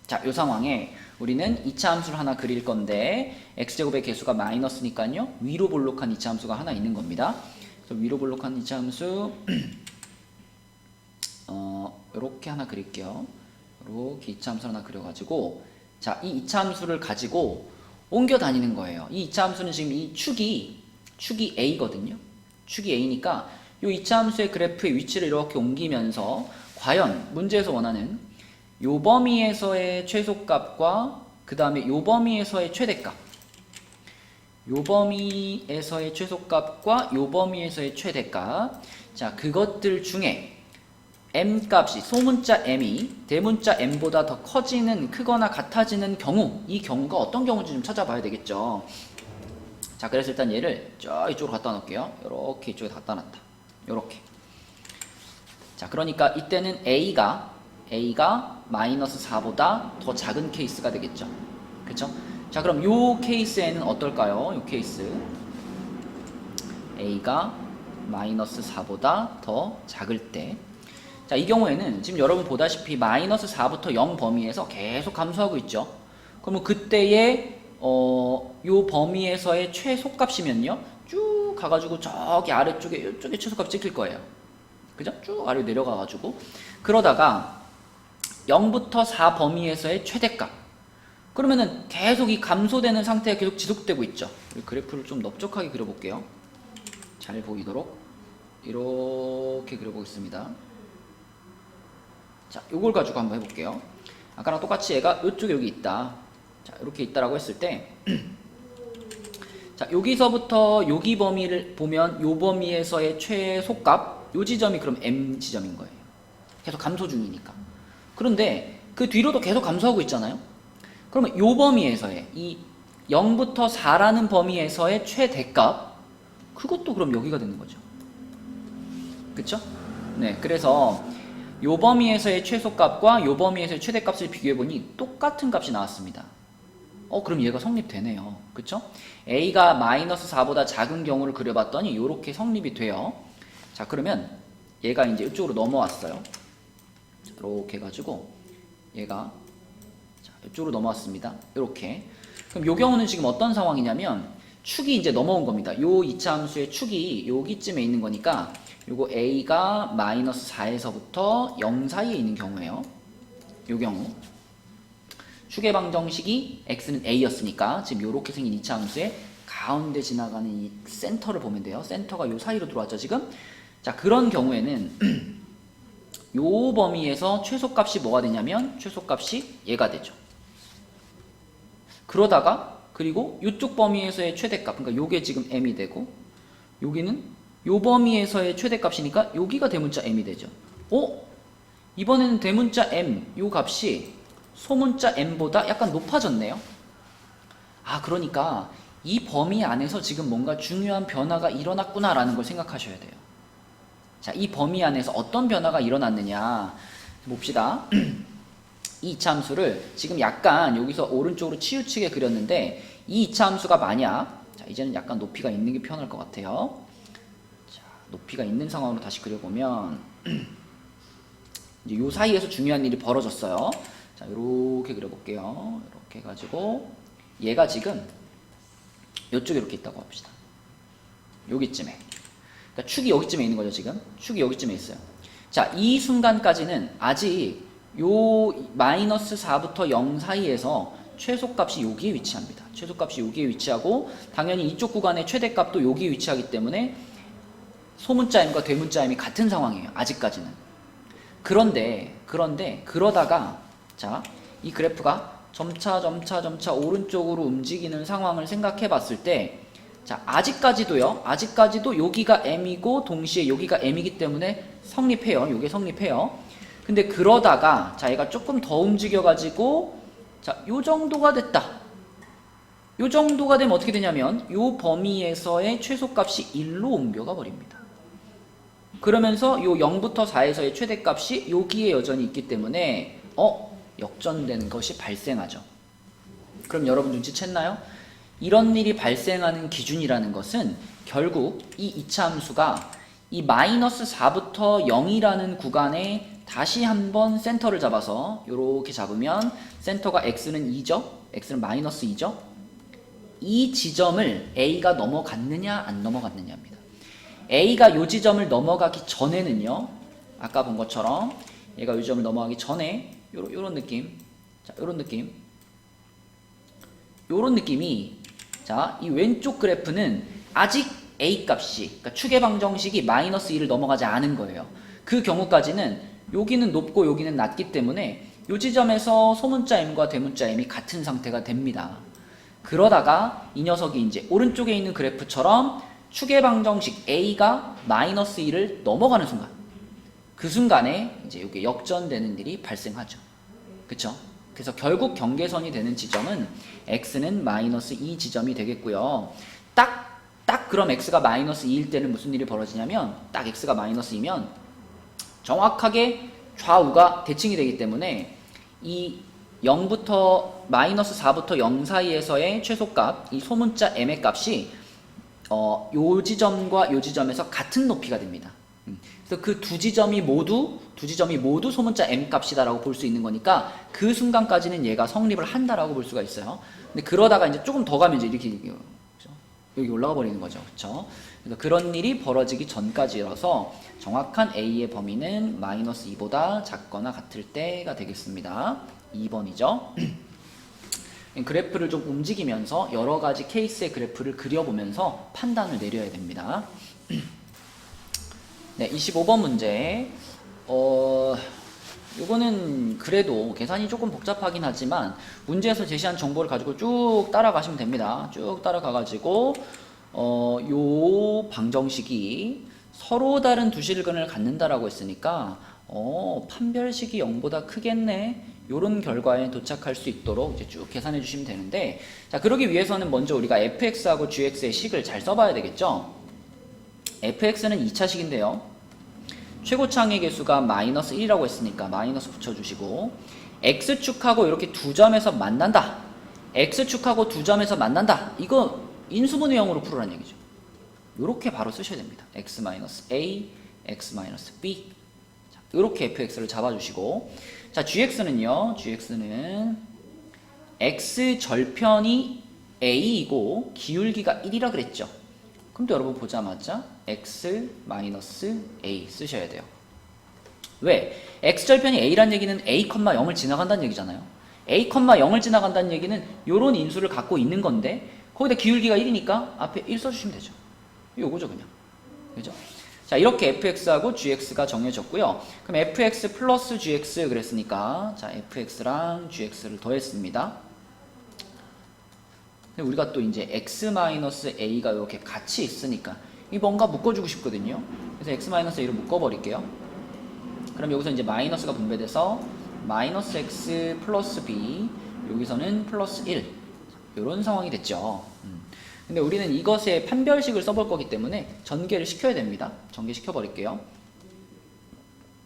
자, 이 상황에 우리는 2차 함수를 하나 그릴 건데 x제곱의 개수가 마이너스니까요, 위로 볼록한 2차 함수가 하나 있는 겁니다. 그래서 위로 볼록한 2차 함수 이렇게 하나 그릴게요. 이렇게 2차 함수를 하나 그려가지고, 자, 이 2차 함수를 가지고 옮겨 다니는 거예요. 이 2차 함수는 지금 이 축이 a거든요. 축이 a니까 이 2차 함수의 그래프의 위치를 이렇게 옮기면서 과연 문제에서 원하는 요 범위에서의 최소값과 그 다음에 요 범위에서의 최대값, 요 범위에서의 최소값과 요 범위에서의 최대값, 자, 그것들 중에 m 값이, 소문자 m이 대문자 m보다 더 커지는, 크거나 같아지는 경우, 이 경우가 어떤 경우인지 좀 찾아봐야 되겠죠. 자, 그래서 일단 얘를 저 이쪽으로 갖다 놓을게요. 요렇게 이쪽에 갖다 놨다. 요렇게. 자, 그러니까 이때는 a가 마이너스 4보다 더 작은 케이스가 되겠죠. 그쵸? 자, 그럼 요 케이스에는 어떨까요? 요 케이스 a가 마이너스 4보다 더 작을 때, 자, 이 경우에는 지금 여러분 보다시피 마이너스 4부터 0 범위에서 계속 감소하고 있죠. 그러면 그때의 요 범위에서의 최소값이면요, 쭉 가가지고 저기 아래쪽에 이쪽에 최소값 찍힐 거예요. 그죠? 쭉 아래로 내려가가지고, 그러다가 0부터 4 범위에서의 최대값, 그러면은 계속 이 감소되는 상태가 계속 지속되고 있죠. 그래프를 좀 넓적하게 그려볼게요. 잘 보이도록 이렇게 그려보겠습니다. 자, 요걸 가지고 한번 해볼게요. 아까랑 똑같이 얘가 이쪽에 여기 있다. 자, 이렇게 있다라고 했을 때, 자, 여기서부터 여기 범위를 보면 요 범위에서의 최소값, 요 지점이 그럼 m 지점인 거예요. 계속 감소 중이니까. 그런데 그 뒤로도 계속 감소하고 있잖아요. 그러면 요 범위에서의 이 0부터 4라는 범위에서의 최대값, 그것도 그럼 여기가 되는 거죠. 그쵸? 네, 그래서 요 범위에서의 최소값과 요 범위에서의 최대값을 비교해보니 똑같은 값이 나왔습니다. 그럼 얘가 성립되네요. 그쵸? a가 마이너스 4보다 작은 경우를 그려봤더니 요렇게 성립이 돼요. 자, 그러면 얘가 이제 이쪽으로 넘어왔어요. 이렇게 해가지고 얘가, 자, 이쪽으로 넘어왔습니다. 이렇게. 그럼 요 경우는 지금 어떤 상황이냐면 축이 이제 넘어온 겁니다. 요 2차 함수의 축이 여기쯤에 있는 거니까 요거 a가 마이너스 4에서부터 0 사이에 있는 경우예요. 요 경우 축의 방정식이 x는 a였으니까 지금 요렇게 생긴 2차 함수의 가운데 지나가는 이 센터를 보면 돼요. 센터가 요 사이로 들어왔죠 지금. 자, 그런 경우에는 요 범위에서 최소값이 뭐가 되냐면 최소값이 얘가 되죠. 그러다가 그리고 요쪽 범위에서의 최대값, 그러니까 요게 지금 m이 되고, 여기는 요 범위에서의 최대값이니까 여기가 대문자 m이 되죠. 이번에는 대문자 m, 요 값이 소문자 m보다 약간 높아졌네요. 아, 그러니까 이 범위 안에서 지금 뭔가 중요한 변화가 일어났구나라는 걸 생각하셔야 돼요. 자, 이 범위 안에서 어떤 변화가 일어났느냐 봅시다. 이 2차 함수를 지금 약간 여기서 오른쪽으로 치우치게 그렸는데, 이 2차 함수가 만약, 자, 이제는 약간 높이가 있는 게 편할 것 같아요. 자, 높이가 있는 상황으로 다시 그려보면 이제 요 사이에서 중요한 일이 벌어졌어요. 자, 요렇게 그려볼게요. 이렇게 해가지고 얘가 지금 요쪽에 이렇게 있다고 합시다. 여기쯤에. 그러니까 축이 여기쯤에 있는 거죠 지금. 축이 여기쯤에 있어요. 자, 이 순간까지는 아직 요 마이너스 4부터 0 사이에서 최소값이 여기에 위치합니다. 최소값이 여기에 위치하고, 당연히 이쪽 구간의 최대값도 여기에 위치하기 때문에 소문자 m과 대문자 m이 같은 상황이에요. 아직까지는. 그런데 그러다가, 자, 이 그래프가 점차 오른쪽으로 움직이는 상황을 생각해 봤을 때, 자, 아직까지도 여기가 m이고 동시에 여기가 m이기 때문에 성립해요. 요게 성립해요. 근데 그러다가 자, 얘가 조금 더 움직여가지고 자, 요 정도가 됐다. 요 정도가 되면 어떻게 되냐면 요 범위에서의 최소값이 1로 옮겨가 버립니다. 그러면서 요 0부터 4에서의 최대값이 여기에 여전히 있기 때문에 역전된 것이 발생하죠. 그럼 여러분 눈치챘나요? 이런 일이 발생하는 기준이라는 것은 결국 이 2차 함수가 이 마이너스 4부터 0이라는 구간에 다시 한번 센터를 잡아서 이렇게 잡으면 센터가 x는 2죠? x는 마이너스 2죠? 이 지점을 a가 넘어갔느냐 안 넘어갔느냐입니다. a가 이 지점을 넘어가기 전에는요, 아까 본 것처럼 얘가 이 지점을 넘어가기 전에 요런 느낌, 자, 요런 느낌이 자, 이 왼쪽 그래프는 아직 a 값이, 그러니까 축의 방정식이 마이너스 2를 넘어가지 않은 거예요. 그 경우까지는 여기는 높고 여기는 낮기 때문에 이 지점에서 소문자 m과 대문자 m이 같은 상태가 됩니다. 그러다가 이 녀석이 이제 오른쪽에 있는 그래프처럼 축의 방정식 a가 마이너스 2를 넘어가는 순간, 그 순간에 이제 이게 역전되는 일이 발생하죠. 그쵸? 그래서 결국 경계선이 되는 지점은 x는 마이너스 2 지점이 되겠고요. 딱 그럼 x가 마이너스 2일 때는 무슨 일이 벌어지냐면, 딱 x가 마이너스 2면 정확하게 좌우가 대칭이 되기 때문에 이 0부터 마이너스 4부터 0 사이에서의 최소값, 이 소문자 m의 값이 요 지점과 요 지점에서 같은 높이가 됩니다. 그래서 그 두 지점이 모두 소문자 m 값이다라고 볼 수 있는 거니까 그 순간까지는 얘가 성립을 한다라고 볼 수가 있어요. 근데 그러다가 이제 조금 더 가면 이제 이렇게 그렇죠? 여기 올라가 버리는 거죠. 그렇죠? 그러니까 그런 일이 벌어지기 전까지라서 정확한 a의 범위는 마이너스 2보다 작거나 같을 때가 되겠습니다. 2번이죠. 그래프를 좀 움직이면서 여러 가지 케이스의 그래프를 그려보면서 판단을 내려야 됩니다. 네, 25번 문제. 요거는 그래도 계산이 조금 복잡하긴 하지만 문제에서 제시한 정보를 가지고 쭉 따라가시면 됩니다. 쭉 따라가가지고 요 방정식이 서로 다른 두 실근을 갖는다라고 했으니까 판별식이 0보다 크겠네, 요런 결과에 도착할 수 있도록 이제 쭉 계산해 주시면 되는데, 자, 그러기 위해서는 먼저 우리가 fx하고 gx의 식을 잘 써봐야 되겠죠. fx는 2차식인데요 최고차항의 개수가 마이너스 1이라고 했으니까 마이너스 붙여주시고, x축하고 이렇게 두 점에서 만난다, x축하고 두 점에서 만난다, 이거 인수분해 형으로 풀으라는 얘기죠. 요렇게 바로 쓰셔야 됩니다. x-a, x-b, 이렇게 fx를 잡아주시고, 자, gx는요, gx는 x 절편이 a이고 기울기가 1이라 그랬죠. 그럼 또 여러분 보자마자 x-a 쓰셔야 돼요. 왜? x절편이 a란 얘기는 a, 0을 지나간다는 얘기잖아요. a, 0을 지나간다는 얘기는 요런 인수를 갖고 있는 건데 거기다 기울기가 1이니까 앞에 1 써주시면 되죠. 요거죠 그냥. 그죠? 자, 이렇게 fx하고 gx가 정해졌고요. 그럼 fx 플러스 gx 그랬으니까 자, fx랑 gx를 더했습니다. 근데 우리가 또 이제 x-a가 이렇게 같이 있으니까 이 뭔가 묶어주고 싶거든요. 그래서 x-a를 묶어버릴게요. 그럼 여기서 이제 마이너스가 분배돼서 마이너스 x 플러스 b, 여기서는 플러스 1, 이런 상황이 됐죠. 근데 우리는 이것의 판별식을 써볼 거기 때문에 전개를 시켜야 됩니다. 전개시켜 버릴게요.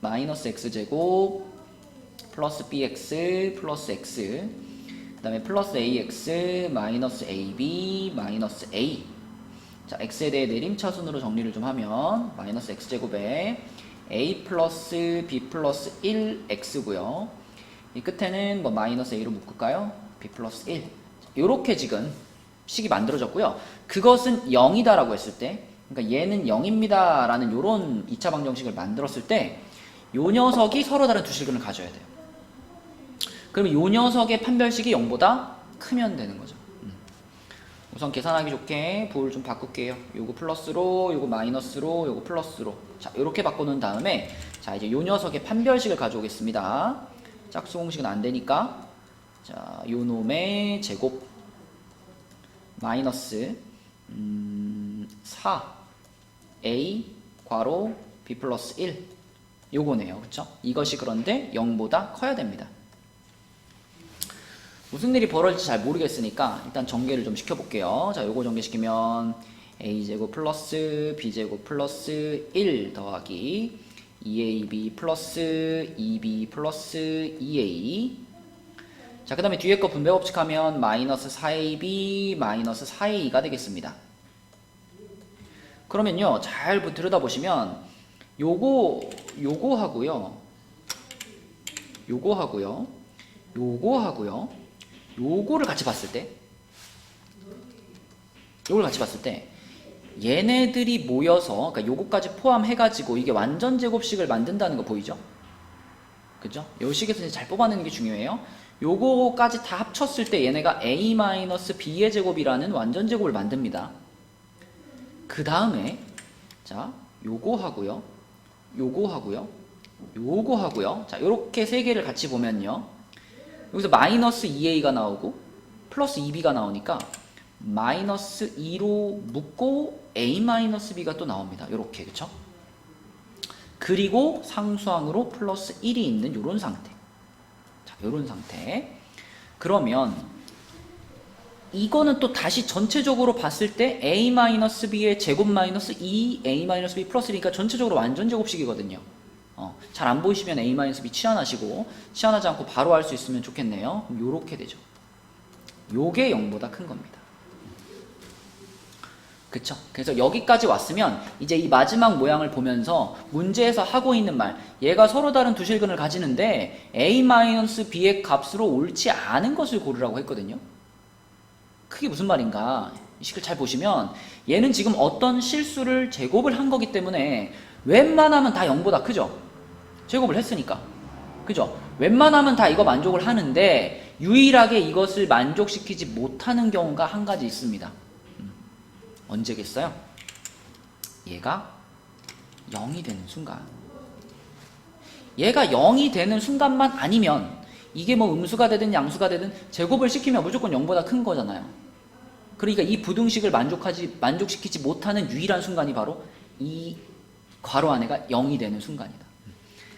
마이너스 x제곱 플러스 bx 플러스 x, 그 다음에 플러스 ax 마이너스 ab 마이너스 a. 자, x에 대해 내림차순으로 정리를 좀 하면 마이너스 x제곱에 a 플러스 b 플러스 1x고요. 이 끝에는 뭐 마이너스 a로 묶을까요? b 플러스 1. 요렇게 지금 식이 만들어졌고요. 그것은 0이다라고 했을 때, 그러니까 얘는 0입니다 라는 요런 2차 방정식을 만들었을 때 요 녀석이 서로 다른 두 실근을 가져야 돼요. 그러면 요 녀석의 판별식이 0보다 크면 되는 거죠. 우선 계산하기 좋게 부호를 좀 바꿀게요. 요거 플러스로, 요거 마이너스로, 요거 플러스로. 자, 요렇게 바꿔놓은 다음에 자, 이제 요 녀석의 판별식을 가져오겠습니다. 짝수 공식은 안 되니까 자, 요 놈의 제곱 마이너스 4 a 괄호 b 플러스 1 요거네요. 그쵸? 이것이 그런데 0보다 커야 됩니다. 무슨 일이 벌어질지 잘 모르겠으니까 일단 전개를 좀 시켜볼게요. 자, 요거 전개시키면 a제곱 플러스 b제곱 플러스 1 더하기 2ab 플러스 2b 플러스 2a. 자, 그 다음에 뒤에 거 분배 법칙하면 마이너스 4ab 마이너스 4a가 되겠습니다. 그러면요, 잘 들여다보시면 요거 하고요, 요거를 같이 봤을 때 얘네들이 모여서, 그러니까 요거까지 포함해가지고 이게 완전 제곱식을 만든다는 거 보이죠? 그죠? 요 식에서 이제 잘 뽑아내는 게 중요해요. 요거까지 다 합쳤을 때 얘네가 a-b의 제곱이라는 완전 제곱을 만듭니다. 그 다음에 자, 요거 하고요, 자, 요렇게 세 개를 같이 보면요, 여기서 마이너스 2a가 나오고 플러스 2b가 나오니까 마이너스 2로 묶고 a-b가 또 나옵니다. 요렇게, 그쵸? 그리고 상수항으로 플러스 1이 있는 요런 상태. 자, 요런 상태. 그러면 이거는 또 다시 전체적으로 봤을 때 a-b의 제곱 마이너스 2a-b 플러스 1이니까 전체적으로 완전 제곱식이거든요. 잘 안 보이시면 a-b 치환하시고, 치환하지 않고 바로 할 수 있으면 좋겠네요. 그럼 요렇게 되죠. 요게 0보다 큰 겁니다. 그쵸? 그래서 여기까지 왔으면 이제 이 마지막 모양을 보면서 문제에서 하고 있는 말, 얘가 서로 다른 두 실근을 가지는데 a-b의 값으로 옳지 않은 것을 고르라고 했거든요. 그게 무슨 말인가? 이 식을 잘 보시면 얘는 지금 어떤 실수를 제곱을 한 거기 때문에 웬만하면 다 0보다 크죠? 제곱을 했으니까. 그죠? 웬만하면 다 이거 만족을 하는데 유일하게 이것을 만족시키지 못하는 경우가 한 가지 있습니다. 언제겠어요? 얘가 0이 되는 순간. 얘가 0이 되는 순간만 아니면 이게 뭐 음수가 되든 양수가 되든 제곱을 시키면 무조건 0보다 큰 거잖아요. 그러니까 이 부등식을 만족시키지 못하는 유일한 순간이 바로 이 괄호 안에가 0이 되는 순간이다.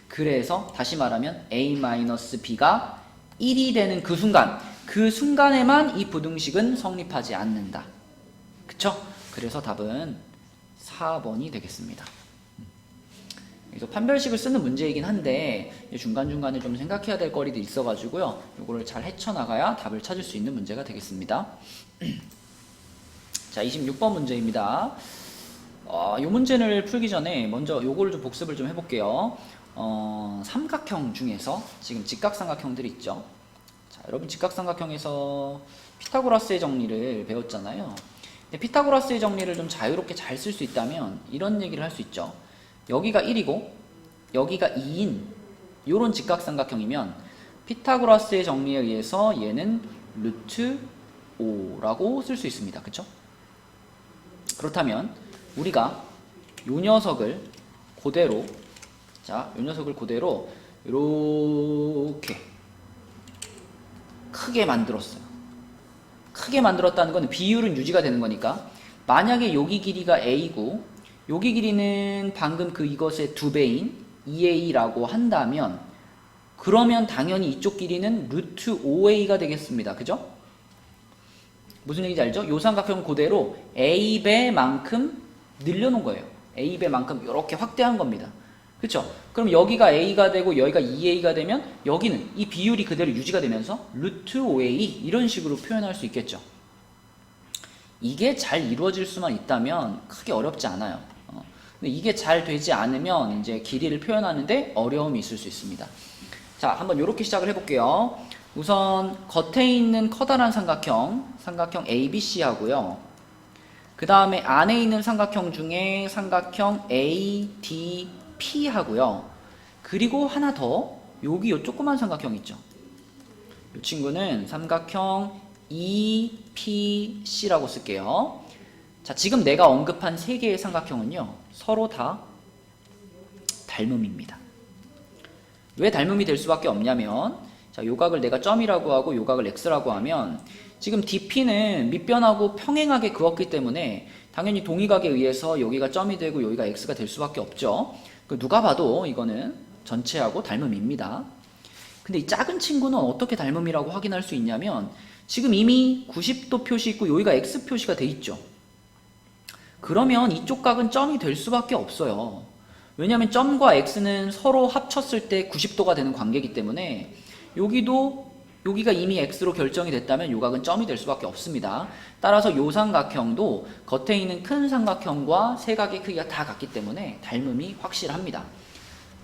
그래서 다시 말하면 a-b가 1이 되는 그 순간에만 이 부등식은 성립하지 않는다. 그쵸? 그래서 답은 4번이 되겠습니다. 그래서 판별식을 쓰는 문제이긴 한데 중간중간에 좀 생각해야 될 거리도 있어가지고요, 요거를 잘 헤쳐나가야 답을 찾을 수 있는 문제가 되겠습니다. 자, 26번 문제입니다. 이 문제를 풀기 전에 먼저 요거를 좀 복습을 좀 해볼게요. 삼각형 중에서 지금 직각삼각형들이 있죠. 자, 여러분 직각삼각형에서 피타고라스의 정리를 배웠잖아요. 근데 피타고라스의 정리를 좀 자유롭게 잘 쓸 수 있다면 이런 얘기를 할 수 있죠. 여기가 1이고 여기가 2인 요런 직각삼각형이면 피타고라스의 정리에 의해서 얘는 루트 5라고 쓸 수 있습니다. 그쵸? 그렇다면 우리가 요 녀석을 그대로, 자, 요 녀석을 그대로 이렇게 크게 만들었어요. 크게 만들었다는 건 비율은 유지가 되는 거니까, 만약에 여기 길이가 a고 여기 길이는 방금 이것의 2배인 2a라고 한다면 그러면 당연히 이쪽 길이는 루트 5a가 되겠습니다. 그죠? 무슨 얘기인지 알죠? 요 삼각형 그대로 a배만큼 늘려놓은 거예요. a배만큼 이렇게 확대한 겁니다. 그쵸? 그럼 여기가 a가 되고 여기가 2a가 되면 여기는 이 비율이 그대로 유지가 되면서 루트 5a 이런 식으로 표현할 수 있겠죠. 이게 잘 이루어질 수만 있다면 크게 어렵지 않아요. 근데 이게 잘 되지 않으면 이제 길이를 표현하는데 어려움이 있을 수 있습니다. 자, 한번 이렇게 시작을 해볼게요. 우선 겉에 있는 커다란 삼각형 ABC 하고요. 그 다음에 안에 있는 삼각형 중에 삼각형 ADP 하고요. 그리고 하나 더, 여기 요 조그만 삼각형 있죠. 이 친구는 삼각형 EPC라고 쓸게요. 자, 지금 내가 언급한 세 개의 삼각형은요, 서로 다 닮음입니다. 왜 닮음이 될 수밖에 없냐면, 자, 요 각을 내가 점이라고 하고 요 각을 x라고 하면 지금 DP는 밑변하고 평행하게 그었기 때문에 당연히 동위각에 의해서 여기가 점이 되고 여기가 x가 될 수밖에 없죠. 누가 봐도 이거는 전체하고 닮음입니다. 근데 이 작은 친구는 어떻게 닮음이라고 확인할 수 있냐면 지금 이미 90도 표시 있고 여기가 x 표시가 돼 있죠. 그러면 이쪽 각은 점이 될 수밖에 없어요. 왜냐하면 점과 x는 서로 합쳤을 때 90도가 되는 관계이기 때문에 여기가 이미 x로 결정이 됐다면 요 각은 점이 될 수밖에 없습니다. 따라서 요 삼각형도 겉에 있는 큰 삼각형과 세각의 크기가 다 같기 때문에 닮음이 확실합니다.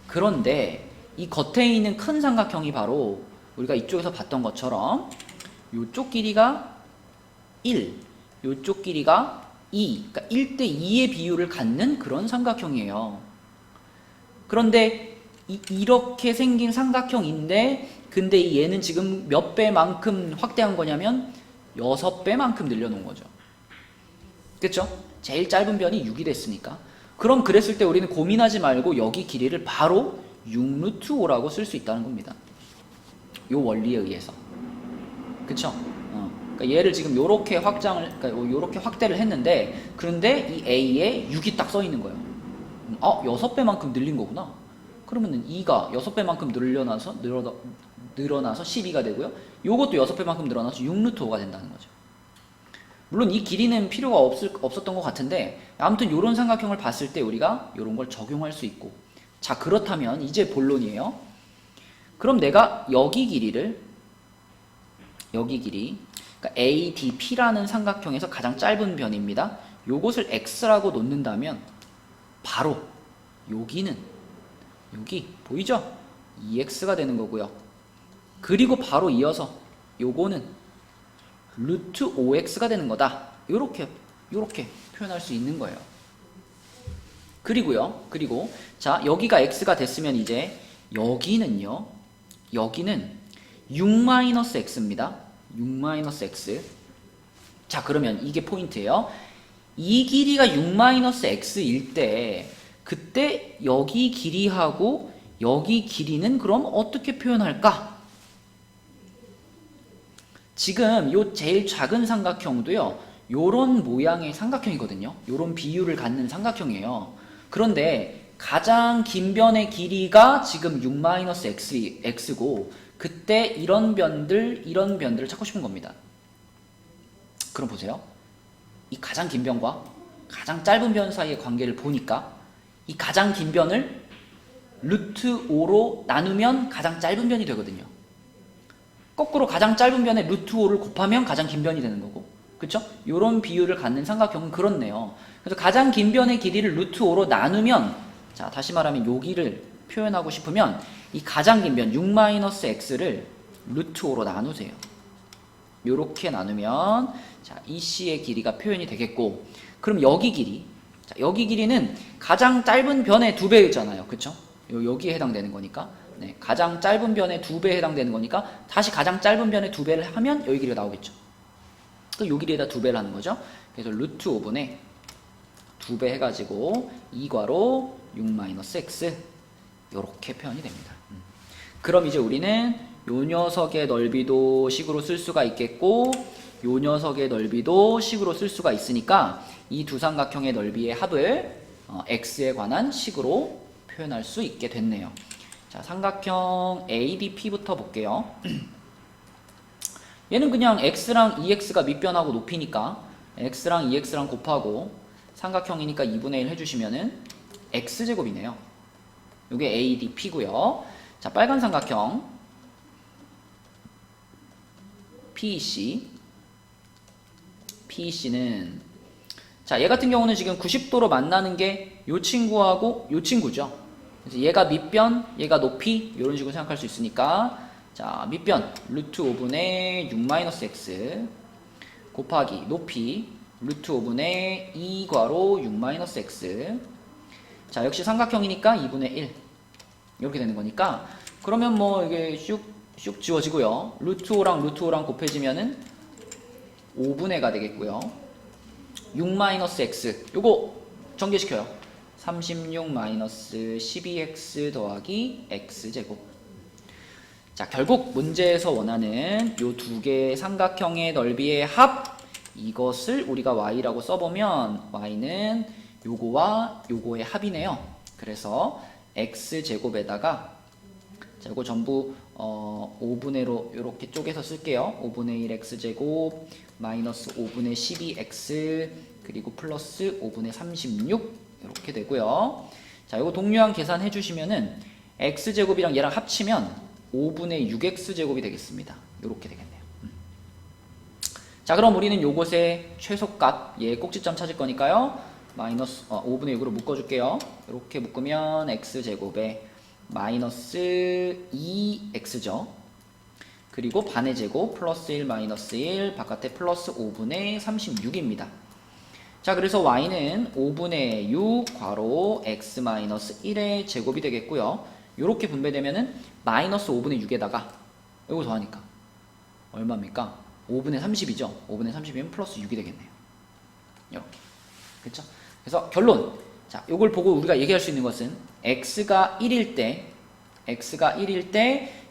그런데 이 겉에 있는 큰 삼각형이 바로 우리가 이쪽에서 봤던 것처럼 요쪽 길이가 1, 요쪽 길이가 2, 그러니까 1대 2의 비율을 갖는 그런 삼각형이에요. 그런데 이렇게 생긴 삼각형인데 근데 얘는 지금 몇 배만큼 확대한 거냐면 6배만큼 늘려놓은 거죠. 그쵸? 제일 짧은 변이 6이 됐으니까. 그럼 그랬을 때 우리는 고민하지 말고 여기 길이를 바로 6루트5라고 쓸 수 있다는 겁니다. 요 원리에 의해서. 그쵸? 그러니까 얘를 지금 요렇게 그러니까 요렇게 확대를 했는데 그런데 이 A에 6이 딱 써 있는 거예요. 6배만큼 늘린 거구나. 그러면은 2가 6배만큼 늘어나서 12가 되고요. 요것도 6배만큼 늘어나서 6루트5가 된다는 거죠. 물론 이 길이는 필요가 없었던 것 같은데 아무튼 요런 삼각형을 봤을 때 우리가 요런 걸 적용할 수 있고 자 그렇다면 이제 본론이에요. 그럼 내가 여기 길이 그러니까 ADP라는 삼각형에서 가장 짧은 변입니다. 요것을 x라고 놓는다면 바로 여기 보이죠? 2x가 되는 거고요. 그리고 바로 이어서 요거는 루트 5x가 되는 거다. 요렇게 표현할 수 있는 거예요. 그리고 자 여기가 x가 됐으면 이제 여기는 6-x입니다. 6-x. 자 그러면 이게 포인트예요. 이 길이가 6-x일 때 그때 여기 길이하고 여기 길이는 그럼 어떻게 표현할까? 지금 요 제일 작은 삼각형도요 요런 모양의 삼각형이거든요. 요런 비율을 갖는 삼각형이에요. 그런데 가장 긴 변의 길이가 지금 6-x고 그때 이런 변들을 찾고 싶은 겁니다. 그럼 보세요. 이 가장 긴 변과 가장 짧은 변 사이의 관계를 보니까 이 가장 긴 변을 루트 5로 나누면 가장 짧은 변이 되거든요. 거꾸로 가장 짧은 변에 루트 5를 곱하면 가장 긴 변이 되는 거고 그쵸? 요런 비율을 갖는 삼각형은 그렇네요. 그래서 가장 긴 변의 길이를 루트 5로 나누면 자 다시 말하면 여기를 표현하고 싶으면 이 가장 긴 변 6-x를 루트 5로 나누세요. 요렇게 나누면 자 EC의 길이가 표현이 되겠고 그럼 여기 길이는 가장 짧은 변의 2배잖아요. 그쵸? 여기에 해당되는 거니까 네, 가장 짧은 변의 2배에 해당되는 거니까 다시 가장 짧은 변의 2배를 하면 여기 길이가 나오겠죠. 요 길이에다 2배를 하는 거죠. 그래서 루트 5분의 2배 해가지고 2괄호 6-x 요렇게 표현이 됩니다. 그럼 이제 우리는 요 녀석의 넓이도 식으로 쓸 수가 있겠고 요 녀석의 넓이도 식으로 쓸 수가 있으니까 이 두 삼각형의 넓이의 합을 x에 관한 식으로 표현할 수 있게 됐네요. 자, 삼각형 ADP부터 볼게요. 얘는 그냥 x랑 2x가 밑변하고 높이니까 x랑 2x랑 곱하고 삼각형이니까 2분의 1 해주시면은 x제곱이네요. 이게 ADP고요. 자, 빨간 삼각형 PEC는 자, 얘 같은 경우는 지금 90도로 만나는 게 요 친구하고 요 친구죠. 그래서 얘가 밑변, 얘가 높이 이런 식으로 생각할 수 있으니까 자, 밑변 루트 5분의 6-x 곱하기 높이 루트 5분의 2괄호 6-x 자, 역시 삼각형이니까 2분의 1 이렇게 되는 거니까 그러면 뭐 이게 슉 지워지고요. 루트 5랑 루트 5랑 곱해지면은 5분의 가 되겠고요. 6-x 요거 전개시켜요. 36-12x 더하기 x제곱. 자, 결국 문제에서 원하는 요 두 개의 삼각형의 넓이의 합, 이것을 우리가 y라고 써보면 y는 요거와 요거의 합이네요. 그래서 x제곱에다가 자, 이거 전부 5분의 1로 이렇게 쪼개서 쓸게요. 5분의 1 x제곱 마이너스 5분의 12x 그리고 플러스 5분의 36 이렇게 되고요. 자, 이거 동류항 계산해 주시면은 x제곱이랑 얘랑 합치면 5분의 6x제곱이 되겠습니다. 이렇게 되겠네요. 자, 그럼 우리는 요것의 최소값, 얘 꼭지점 찾을 거니까요. 마이너스 5분의 6으로 묶어줄게요. 이렇게 묶으면 x제곱에 마이너스 2x죠. 그리고 반의 제곱 플러스 1 마이너스 1 바깥에 플러스 5분의 36입니다. 자, 그래서 y는 5분의 6 괄호 x 마이너스 1의 제곱이 되겠고요. 이렇게 분배되면은 마이너스 5분의 6에다가 이거 더하니까 얼마입니까? 5분의 30이죠. 5분의 30이면 플러스 6이 되겠네요. 이렇게. 그렇죠? 그래서 결론. 자, 요걸 보고 우리가 얘기할 수 있는 것은 x가 1일 때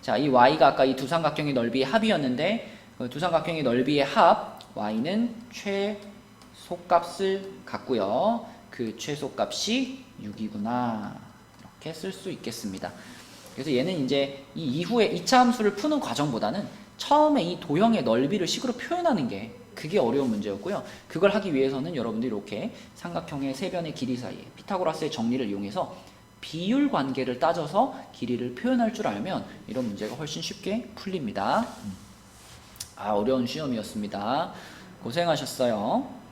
자, 이 y가 아까 이 두 삼각형의 넓이의 합이었는데 그 두 삼각형의 넓이의 합 y는 최소값을 갖고요. 그 최소값이 6이구나. 이렇게 쓸 수 있겠습니다. 그래서 얘는 이제 이 이후에 2차 함수를 푸는 과정보다는 처음에 이 도형의 넓이를 식으로 표현하는 게 그게 어려운 문제였고요. 그걸 하기 위해서는 여러분들이 이렇게 삼각형의 세 변의 길이 사이에 피타고라스의 정리를 이용해서 비율 관계를 따져서 길이를 표현할 줄 알면 이런 문제가 훨씬 쉽게 풀립니다. 어려운 시험이었습니다. 고생하셨어요.